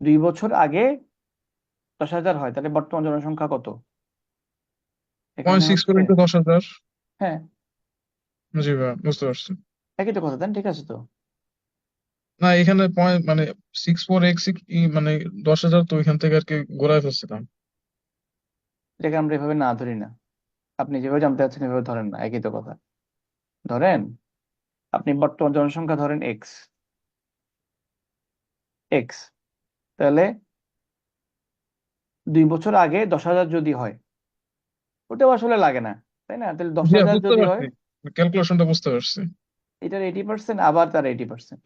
[SPEAKER 1] 2 বছর আগে 10,000 হয়, তাহলে বর্তমান জনসংখ্যা কত এখানে?
[SPEAKER 4] 0.64
[SPEAKER 1] হচ্ছে,
[SPEAKER 4] × 10,000।
[SPEAKER 1] হ্যাঁ,
[SPEAKER 4] জি ভাই বুঝতে পারছি।
[SPEAKER 1] একই তো কথা দেন, ঠিক আছে তো।
[SPEAKER 4] না এখানে পয়েন্ট মানে 64x মানে 10,000, তো ওইখান থেকে আর কি ঘোরায় ফেলছিলাম।
[SPEAKER 1] এটাকে আমরা এভাবে না ধরি না, আপনি যেভাবে জানতে চাচ্ছেন এভাবে ধরেন না, একই তো কথা। ধরেন আপনি বর্তমান জনসংখ্যা ধরেন এক্স, এক্স, তাহলে 2 বছর আগে 10,000 যদি হয়, ওটাও আসলে লাগে না, তাই না? তাহলে দশ
[SPEAKER 4] জি
[SPEAKER 1] হাজার
[SPEAKER 4] বুঝতে
[SPEAKER 1] যদি হয়,
[SPEAKER 4] পারছি, ক্যালকুলেশনটা বুঝতে পারছি।
[SPEAKER 1] এটার 80%, আবার তার 80%,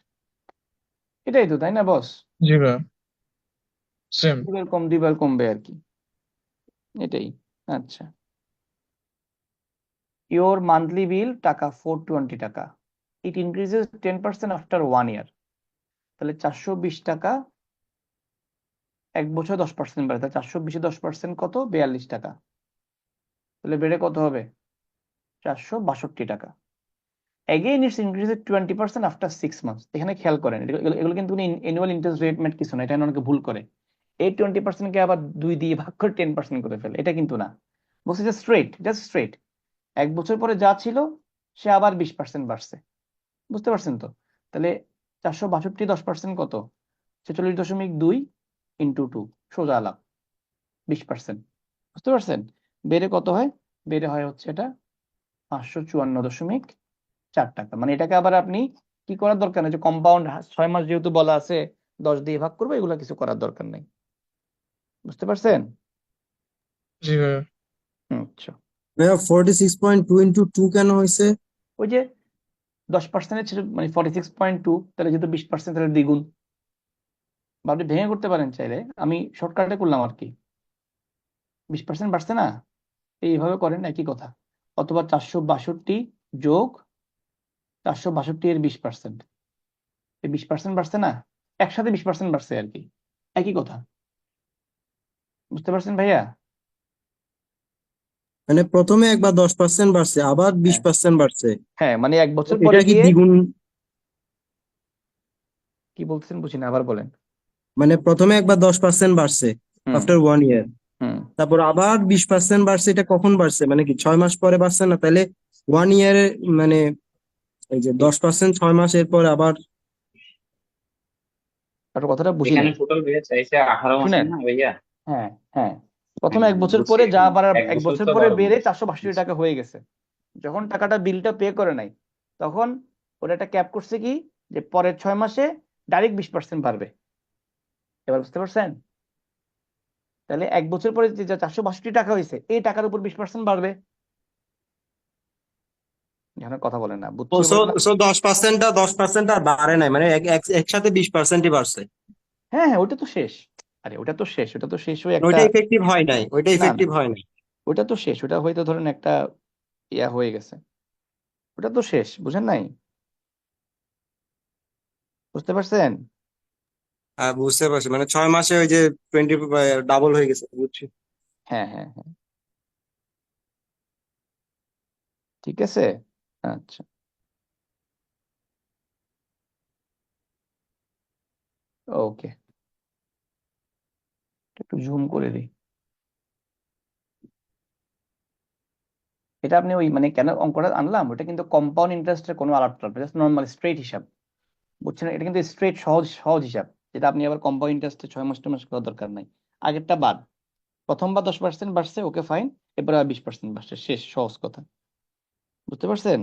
[SPEAKER 1] এটাই তো, তাই না বস?
[SPEAKER 4] জি ভাই সেম।
[SPEAKER 1] 2 বার কমবে আর কি, এটাই। আচ্ছা, ইওর মান্থলি বিল টাকা 420 টাকা, ইট ইনক্রিজেস 10% আফটার 1 ইয়ার, তাহলে 420 টাকা, 1 বছর 10% বাড়ে, তাহলে 420-এ 10% কত? 42 টাকা, তাহলে বেড়ে কত হবে? 462 টাকা। Again it's increases 20% after 6 months. এখানে খেয়াল করেন, এগুলো কিন্তু অ্যানুয়াল ইন্টারেস্ট রেট মেট কিছু না, এটা অনেকে ভুল করে, এই 20%-কে আবার 2 দিয়ে ভাগ করে 10% করে ফেলে, এটা কিন্তু না। বলছে যে স্ট্রেট, জাস্ট স্ট্রেট, 1 বছর পরে যা ছিল সে আবার 20% বাড়ছে, বুঝতে পারছেন তো? তাহলে 462 10% কত? 46.2 ইন্টু 2, সোজা আলাপ, 20%, বুঝতে পারছেন? বেড়ে কত হয়? বেড়ে হয় হচ্ছে এটা 554.4 টাকা। মানে এটাকে আবার আপনি কি করার দরকার নেই, যে কম্পাউন্ড 6 মাস যেহেতু বলা আছে 10 দিয়ে ভাগ করবো, এগুলা কিছু করার দরকার নেই, বুঝতে পারছেন?
[SPEAKER 4] জি ভাই।
[SPEAKER 1] আচ্ছা,
[SPEAKER 5] ভাইয়া 46.2 × 2 কেন হয়েছে?
[SPEAKER 1] ওই যে 10% ছিল, মানে 46.2, তাহলে যেহেতু 20%, তাহলে দ্বিগুণ। বা আপনি ভেঙে করতে পারেন চাইলে, আমি শর্টকাটে করলাম আর কি, 20% বাড়ছে না, এইভাবে করেন, একই কথা। অথবা 462 যোগ 462 এর 20%, এই 20% বাড়ছে না, একসাথে 20% বাড়ছে আর কি, একই কথা, বুঝতে পারছেন ভাইয়া?
[SPEAKER 5] মানে প্রথমে একবার 10% বাড়ছে, আবার
[SPEAKER 1] হ্যাঁ,
[SPEAKER 5] 20% বাড়ছে।
[SPEAKER 1] হ্যাঁ, মানে 1 বছর
[SPEAKER 5] এটা
[SPEAKER 1] পরে
[SPEAKER 5] কি
[SPEAKER 1] গিয়ে,
[SPEAKER 5] দ্বিগুণ?
[SPEAKER 1] কি বলছেন বুঝি না, আবার বলেন।
[SPEAKER 5] মানে প্রথমে একবার 10% বাড়ছে
[SPEAKER 1] হুম,
[SPEAKER 5] আফটার 1 ইয়ার,
[SPEAKER 1] হুম।
[SPEAKER 5] তারপর আবার 20% বাড়ছে। এটা কখন বাড়ছে? মানে কি 6 মাস পরে বাড়ছে না? তাহলে 1 ইয়ারে মানে এই যে
[SPEAKER 1] এই
[SPEAKER 5] 10% 6 মাস এরপর আবার।
[SPEAKER 1] আপনার কথাটা বুঝি
[SPEAKER 2] এখানে
[SPEAKER 1] নাই,
[SPEAKER 2] টোটাল ভাইয়া চাইছে 18 মাসের
[SPEAKER 1] শুনেন।
[SPEAKER 2] না ভাইয়া?
[SPEAKER 1] হ্যাঁ, হ্যাঁ,
[SPEAKER 2] হ্যাঁ
[SPEAKER 1] প্রথমে 1 বছর
[SPEAKER 2] বুঝছি,
[SPEAKER 1] পরে যা
[SPEAKER 2] এখন
[SPEAKER 1] বাড়ার,
[SPEAKER 2] এক
[SPEAKER 1] এক
[SPEAKER 2] বছর
[SPEAKER 1] বছর
[SPEAKER 2] তো
[SPEAKER 1] পরে
[SPEAKER 2] 12 মাস।
[SPEAKER 1] বেড়ে 462
[SPEAKER 2] বুঝছি।
[SPEAKER 1] টাকা হয়ে গেছে, যখন টাকাটা বিলটা পে করে নাই, তখন ওটা একটা ক্যাপ করছে কি, যে পরের 6 মাসে ডাইরেক্ট 20% বাড়বে। এবার বুঝতে পারছেন? তাহলে 1 বছর পরে যে 462 টাকা হয়েছে, এই টাকার উপর 20% বাড়বে। এখানে কথা বলেন না,
[SPEAKER 5] ও
[SPEAKER 1] বুঝছি
[SPEAKER 5] সো
[SPEAKER 1] বলেন না।
[SPEAKER 5] সো 10% আর বাড়ে নাই, মানে একসাথে 20%ই বাড়ছে।
[SPEAKER 1] হ্যাঁ, হ্যাঁ, ওটা তো শেষ, আরে ওটা তো শেষ, ওটা তো শেষ হয়ে একটা,
[SPEAKER 5] ওইটা ইফেক্টিভ হয় নাই, ওইটা
[SPEAKER 1] না না
[SPEAKER 5] ইফেক্টিভ হয় নাই।
[SPEAKER 1] ওটা তো শেষ, ওটা হয়তো ধরেন একটা ইয়া হয়ে গেছে, ওটা তো শেষ, বুঝেন নাই? বুঝতে পারছেন?
[SPEAKER 5] বুঝতে পারছি, মানে 6 মাসে ওই যে 20 ডাবল হয়ে গেছে, বুঝছি।
[SPEAKER 1] হ্যাঁ হ্যাঁ হ্যাঁ, ঠিক আছে। আচ্ছা, ওকে, একটু জুম করে দিই। এটা আপনি ওই মানে কেন অঙ্কটা আনলাম, ওটা কিন্তু কম্পাউন্ড ইন্টারেস্টের কোনো আলাপ টালাপ, জাস্ট নর্মাল স্ট্রেট হিসাব, বুঝছেন? এটা কিন্তু স্ট্রেট সহজ সহজ হিসাব, যেটা আপনি আবার কম্পাউন্ড ইন্টারেস্টে 6 মাস করার দরকার নাই। আগেরটা বাদ, প্রথমবার 10% বাড়ছে, ওকে ফাইন, এরপর আর 20% বাড়ছে, শেষ, সহজ কথা। বুঝতে পারছেন?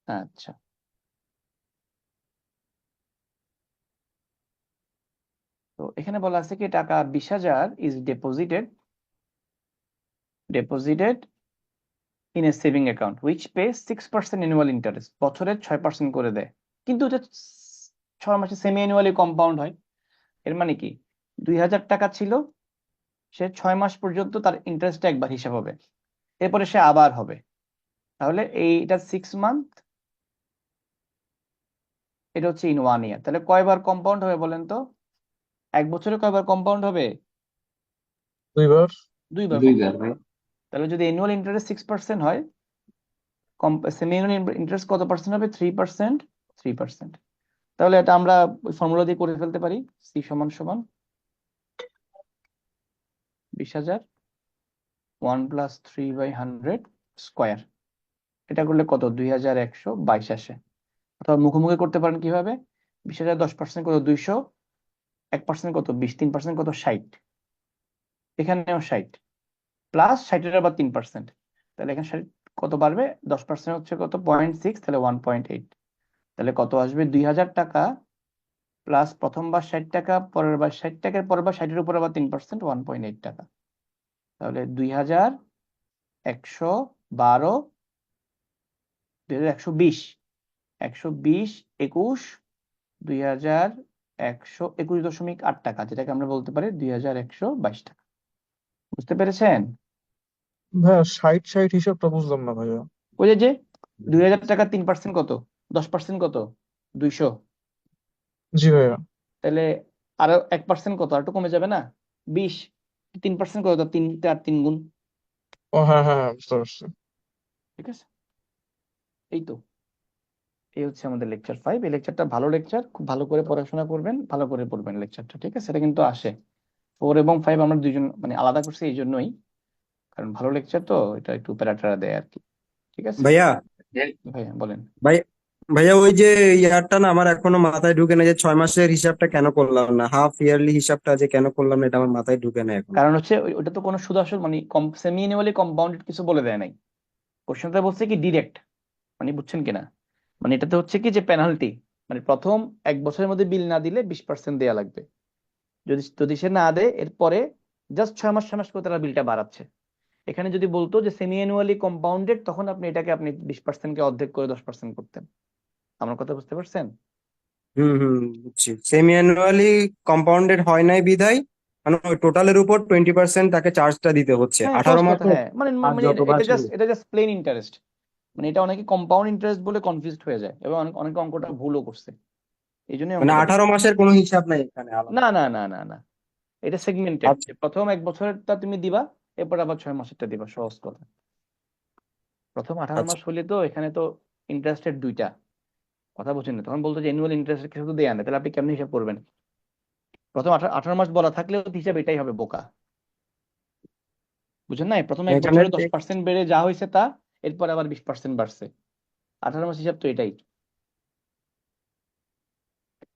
[SPEAKER 1] আচ্ছা, তো এখানে বলা আছে কি টাকা 20,000 is deposited in a saving account which pay 6% annual interest, বছরে 6% করে দেয়, কিন্তু এটা 6 মাসে সেমি অ্যানুয়ালি কম্পাউন্ড হয়। এর মানে কি, 2,000 টাকা ছিল, সে 6 মাস পর্যন্ত তার ইন্টারেস্টটা একবার হিসাব হবে, এরপরে সে আবার হবে। তাহলে এইটা 6 মান্থ, এটা হচ্ছে ইন 1 ইয়ার, তাহলে কয়বার কম্পাউন্ড হবে বলেন তো? এক বছরে কয়বার কম্পাউন্ড হবে?
[SPEAKER 4] 2 বার।
[SPEAKER 1] 2 বার
[SPEAKER 2] দুইবার
[SPEAKER 1] কম্পাউন্ড
[SPEAKER 2] ভাই।
[SPEAKER 1] হবে। তাহলে যদি অ্যানুয়াল ইন্টারেস্ট 6% হয়, সেমি অ্যানুয়াল ইন্টারেস্ট কত পার্সেন্ট হবে? 3%। 3%, তাহলে এটা আমরা ওই ফর্মুলা দিয়ে করে ফেলতে পারি, সি সমান সমান 20,000 1+3/100 স্কোয়ার, এটা করলে কত? 2,122 আসে। অথবা মুখোমুখি করতে পারেন কিভাবে, 20,000 10% কত? 200, 1% কত? 20, 3% কত? 60, এখানেও 60, প্লাস 60-এর আবার 3%, তাহলে এখানে 60 কত বাড়বে? 10% হচ্ছে কত? 0.6, তাহলে 1.8, তাহলে কত আসবে? 2,000 টাকা প্লাস প্রথমবার 60 টাকা, পরের বার 60 টাকার, পরের বার 60-এর উপর আবার 3%, 1.8 টাকা। তাহলে 2,112, 2,120, 120, 21, 2,121.8 টাকা, যেটাকে আমরা বলতে পারি 2,122 টাকা। বুঝতে পেরেছেন?
[SPEAKER 4] ভাইয়া 60-60 হিসাবটা বুঝলাম না ভাইয়া।
[SPEAKER 1] ওই যে 2,000 টাকা 3% কত? 10% কত? 200,
[SPEAKER 4] জি ভাইয়া।
[SPEAKER 1] তাহলে আরো 1% কত? আর একটু কমে যাবে না? 20, 3% কত? 3 আর 3 গুণ,
[SPEAKER 4] ও হ্যাঁ হ্যাঁ হ্যাঁ, বুঝতে পারছি।
[SPEAKER 1] ঠিক আছে। এই তো, এই হচ্ছে আমাদের লেকচার 5। এই লেকচারটা ভালো লেকচার, খুব ভালো করে পড়াশোনা করবেন, ভালো করে পড়বেন লেকচারটা, ঠিক আছে? এটা কিন্তু আসে 4 এবং 5 আমরা দুইজন মানে আলাদা করছি এই জন্যই, কারণ ভালো লেকচার তো, এটা একটু প্যারাটারা দেয় আর কি, ঠিক আছে?
[SPEAKER 5] ভাইয়া,
[SPEAKER 1] ভাইয়া বলেন।
[SPEAKER 5] ভাই ভাইয়া ওই যে ইয়ারটা না আমার এখনো মাথায় ঢুকে না, যে 6 মাসের হিসাবটা কেন করলাম না, হাফ ইয়ারলি হিসাবটা যে কেন করলাম না, এটা আমার মাথায় ঢুকে না এখন।
[SPEAKER 1] কারণ হচ্ছে ওটা তো কোনো সুদ আসল মানে সেমি অ্যানুয়ালি কম্পাউন্ডেড কিছু বলে দেয় নাই, কোশ্চেনটা বলছে কি ডিরেক্ট, মানে বুঝছেন কিনা, মানে এটাতে হচ্ছে কি যে পেনাল্টি, মানে প্রথম 1 বছরের মধ্যে বিল না দিলে 20% দেয়া লাগবে, যদি যদি সে না দেয় এরপরে জাস্ট 6 মাস 6 মাস করে তারা বিলটা বাড়াচ্ছে। এখানে যদি বলতো যে সেমি অ্যানুয়ালি কম্পাউন্ডেড, তখন আপনি এটাকে আপনি 20%-কে অর্ধেক করে 10% করতেন। আমার কথা বুঝতে পারছেন?
[SPEAKER 5] হুম হুম, বুঝছি। সেমি অ্যানুয়ালি কম্পাউন্ডেড হয় নাই বিধায় মানে ওই টোটালের উপর 20% তাকে চার্জটা দিতে হচ্ছে
[SPEAKER 1] হ্যাঁ, সহজ
[SPEAKER 5] 18 মাস
[SPEAKER 1] কথা,
[SPEAKER 5] হোক
[SPEAKER 1] হ্যাঁ, মানে
[SPEAKER 5] আর
[SPEAKER 1] মানে
[SPEAKER 5] যতবার
[SPEAKER 1] এটা জাস্ট,
[SPEAKER 5] চলুক।
[SPEAKER 1] এটা জাস্ট প্লেন ইন্টারেস্ট, মানে এটা অনেকে কম্পাউন্ড ইন্টারেস্ট বলে কনফিউজড হয়ে যায়, এবং অনেকে অঙ্কটা ভুলও করছে, এই জন্যই
[SPEAKER 5] মানে
[SPEAKER 1] অঙ্কটা ভুল।
[SPEAKER 5] 18 মাসের কোনো হিসাব নাই এখানে আলাদা।
[SPEAKER 1] না না না না না, এটা সেগমেন্টেড,
[SPEAKER 5] আচ্ছা
[SPEAKER 1] প্রথম 1 বছরেরটা তুমি দিবা, এরপর আবার 6 মাসেরটা দিবা, সহজ কথা। প্রথম 18 মাস
[SPEAKER 5] আচ্ছা।
[SPEAKER 1] হলে তো এখানে তো ইন্টারেস্টের দুইটা কথা বুঝছেন না, তখন বলতো যে অ্যানুয়াল ইন্টারেস্টের কিছু তো দেয়া নেই, তাহলে আপনি কেমন হিসাব করবেন? প্রথম 18 মাস বলা থাকলেও হিসাব এটাই হবে, বোকা। বুঝেন নাই? প্রথম এক
[SPEAKER 5] এখানে
[SPEAKER 1] বছরে 10% বেড়ে যা হয়েছে তা, এরপর আবার 20% বাড়ছে, 18 মাস হিসাব তো এটাই।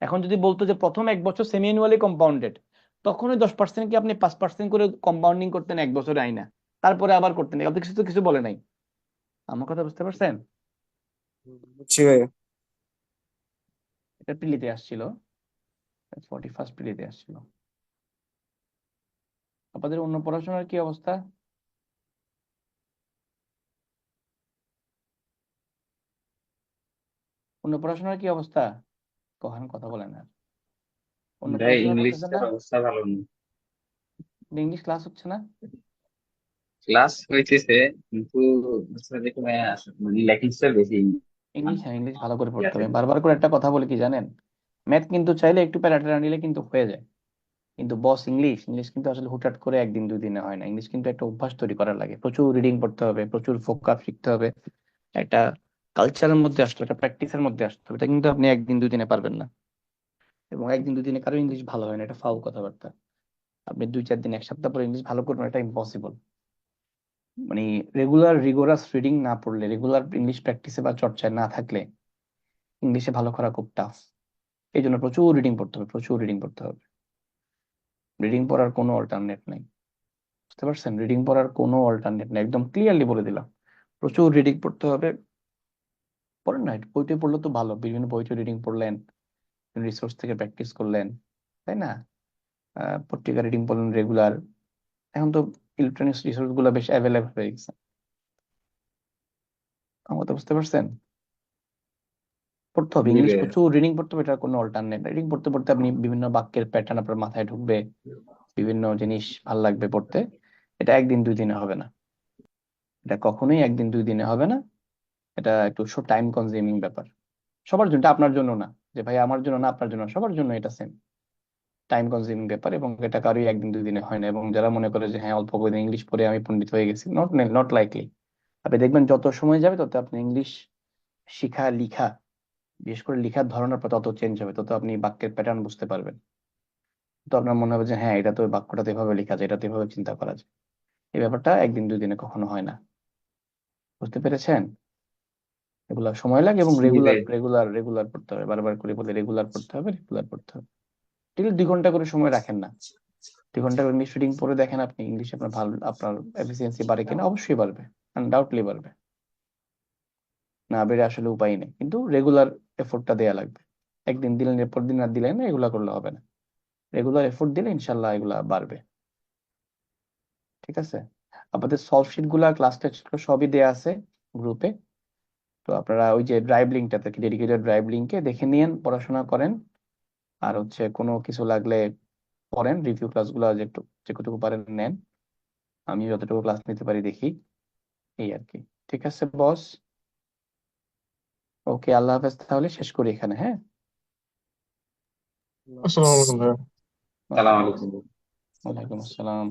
[SPEAKER 1] এখন যদি বলতো যে প্রথম 1 বছর সেমি অ্যানুয়ালি কম্পাউন্ডেড, তখন ওই 10% কি আপনি 5% করে কম্পাউন্ডিং করতেন 1 বছরে আইনা, তারপরে আবার করতেন, এত কিছু তো কিছু বলে নাই। আমার কথা বুঝতে পারছেন?
[SPEAKER 5] বুঝছি ভাইয়া।
[SPEAKER 1] এটা প্রিলিতে আসছিল, 41st প্রিলিতে আসছিল। আপনাদের অন্য পড়াশোনার কি অবস্থা? অন্য পড়াশোনার কি অবস্থা? কখন কথা বলেন না। অন্য
[SPEAKER 2] ভাই
[SPEAKER 1] পড়াশোনা করতেছেন
[SPEAKER 2] ইংলিশটার
[SPEAKER 1] না?
[SPEAKER 2] অবস্থা ভালো না।
[SPEAKER 1] ইংলিশ ক্লাস হচ্ছে না?
[SPEAKER 2] ক্লাস হইতেছে কিন্তু হচ্ছে যে মানে ল্যাকিংসটা বেশি।
[SPEAKER 1] ইংলিশ, হ্যাঁ ইংলিশ ভালো করে পড়তে
[SPEAKER 2] ইয়াতে
[SPEAKER 1] হবে। বারবার করে একটা কথা বলে কি জানেন, ম্যাথ কিন্তু চাইলে একটু প্যারাটা নিলে কিন্তু হয়ে যায়, কিন্তু বস ইংলিশ, ইংলিশ কিন্তু আসলে হুটহাট করে একদিন দুই দিনে হয় না। ইংলিশ কিন্তু একটা অভ্যাস তৈরি করার লাগে, প্রচুর রিডিং পড়তে হবে, প্রচুর ভোকাব শিখতে হবে, একটা কালচারের মধ্যে আসতে হবে, একটা প্র্যাকটিসের মধ্যে আসতে হবে। এটা কিন্তু আপনি একদিন দুই দিনে পারবেন না। এবং একদিন দুই দিনে কারো ইংলিশ ভালো হয় না, এটা ফাউ কথাবার্তা। আপনি দুই চার দিন, এক সপ্তাহ পরে ইংলিশ ভালো করবেন, এটা ইম্পসিবল। মানে রেগুলার রিগোরাস রিডিং না পড়লে, রেগুলার ইংলিশ প্র্যাকটিসে বা চর্চায় না থাকলে ইংলিশে ভালো করা খুব টাফ। এই জন্য প্রচুর রিডিং পড়তে হবে, প্রচুর রিডিং পড়তে হবে। রিডিং পড়ার কোনো অল্টারনেট নেই, বুঝতে পারছেন? রিডিং পড়ার কোনো অল্টারনেট নেই, একদম ক্লিয়ারলি বলে দিলাম। প্রচুর রিডিং পড়তে হবে। পড়েন না, বইটি পড়লে তো ভালো, বিভিন্ন বইটি রিডিং পড়লেন, রিসোর্স থেকে প্র্যাকটিস করলেন, তাই না? পত্রিকা রিডিং পড়লেন রেগুলার। এখন তো ইলেকট্রনিক্স রিসোর্স গুলো বেশ অ্যাভেলেবল হয়ে গেছে। আমার তো বুঝতে পারছেন, পড়তে হবে
[SPEAKER 2] জি
[SPEAKER 1] ইংলিশ,
[SPEAKER 2] ভাই।
[SPEAKER 1] প্রচুর রিডিং পড়তে হবে, এটার কোনো অল্টারনেট। রিডিং পড়তে পড়তে আপনি বিভিন্ন বাক্যের প্যাটার্ন আপনার মাথায় ঢুকবে, বিভিন্ন জিনিস ভাল লাগবে পড়তে। এটা একদিন দুই দিনে হবে না, এটা কখনোই একদিন দুই দিনে হবে না। এটা একটু টাইম কনজিউমিং ব্যাপার সবার জন্য, এটা আপনার জন্য না যে ভাই আমার জন্য না, আপনার জন্য না, সবার জন্য এটা সেম টাইম কনজিউমিং ব্যাপার। এবং এটা কারোই একদিন দুই দিনে হয় না। এবং যারা মনে করে যে হ্যাঁ অল্প কদিন ইংলিশ পড়ে আমি পণ্ডিত হয়ে গেছি, নট নট লাইকলি। আপনি দেখবেন যত সময় যাবে তত আপনি ইংলিশ শিখা লিখা, বিশেষ করে লিখার ধরন আপনার তত চেঞ্জ হবে, তত আপনি বাক্যের প্যাটার্ন বুঝতে পারবেন। তো আপনার মনে হবে যে হ্যাঁ এটা তো বাক্যটা তো এভাবে লেখা যায়, এটা তো এভাবে চিন্তা করা যায়। এই ব্যাপারটা একদিন দুই দিনে কখনো হয় না, বুঝতে পেরেছেন? এগুলা সময় লাগে এবং
[SPEAKER 2] জি
[SPEAKER 1] রেগুলার
[SPEAKER 2] ভাই।
[SPEAKER 1] রেগুলার রেগুলার পড়তে হবে, বারবার করে বলে রেগুলার পড়তে হবে, রেগুলার পড়তে হবে। ঠিক আছে, 2 ঘন্টা করে সময় রাখেন না, 2 ঘন্টা করে ইংলিশ রিডিং পড়ে দেখেন আপনি ইংলিশ আপনার ভালো, আপনার এফিসিয়েন্সি বাড়ে কিনা। অবশ্যই বাড়বে, আনডাউটলি বাড়বে, না বেড়ে আসলে উপায় নেই, কিন্তু রেগুলার এফোর্টটা দেয়া লাগবে। একদিন দিলেন, এরপর দিন আর দিলেন না, এগুলা করলে হবে না। রেগুলার এফোর্ট দিলে ইনশাল্লাহ এগুলা বাড়বে। ঠিক আছে, আপনাদের সলভ শিট গুলা, ক্লাস টেস্ট সবই দেয়া আছে গ্রুপে। তো আপনারা ওই যে ড্রাইভ লিঙ্কটাতে, ডেডিকেটেড ড্রাইভ লিঙ্কে দেখে নিয়েন, পড়াশোনা করেন। আর হচ্ছে কোনো কিছু লাগলে পড়েন, রিভিউ ক্লাসগুলো যে একটু যেটুকু পারেন নেন, আমি যতটুকু ক্লাস নিতে পারি দেখি, এই আর কি। ঠিক আছে বস, ওকে, আল্লাহ হাফেজ, তাহলে শেষ করি এখানে, হ্যাঁ?
[SPEAKER 4] আসসালামু আলাইকুম ভাইয়া।
[SPEAKER 2] সালাম
[SPEAKER 1] ওয়ালাইকুম
[SPEAKER 2] আলাইকুম।
[SPEAKER 1] ওয়ালাইকুম আসসালাম।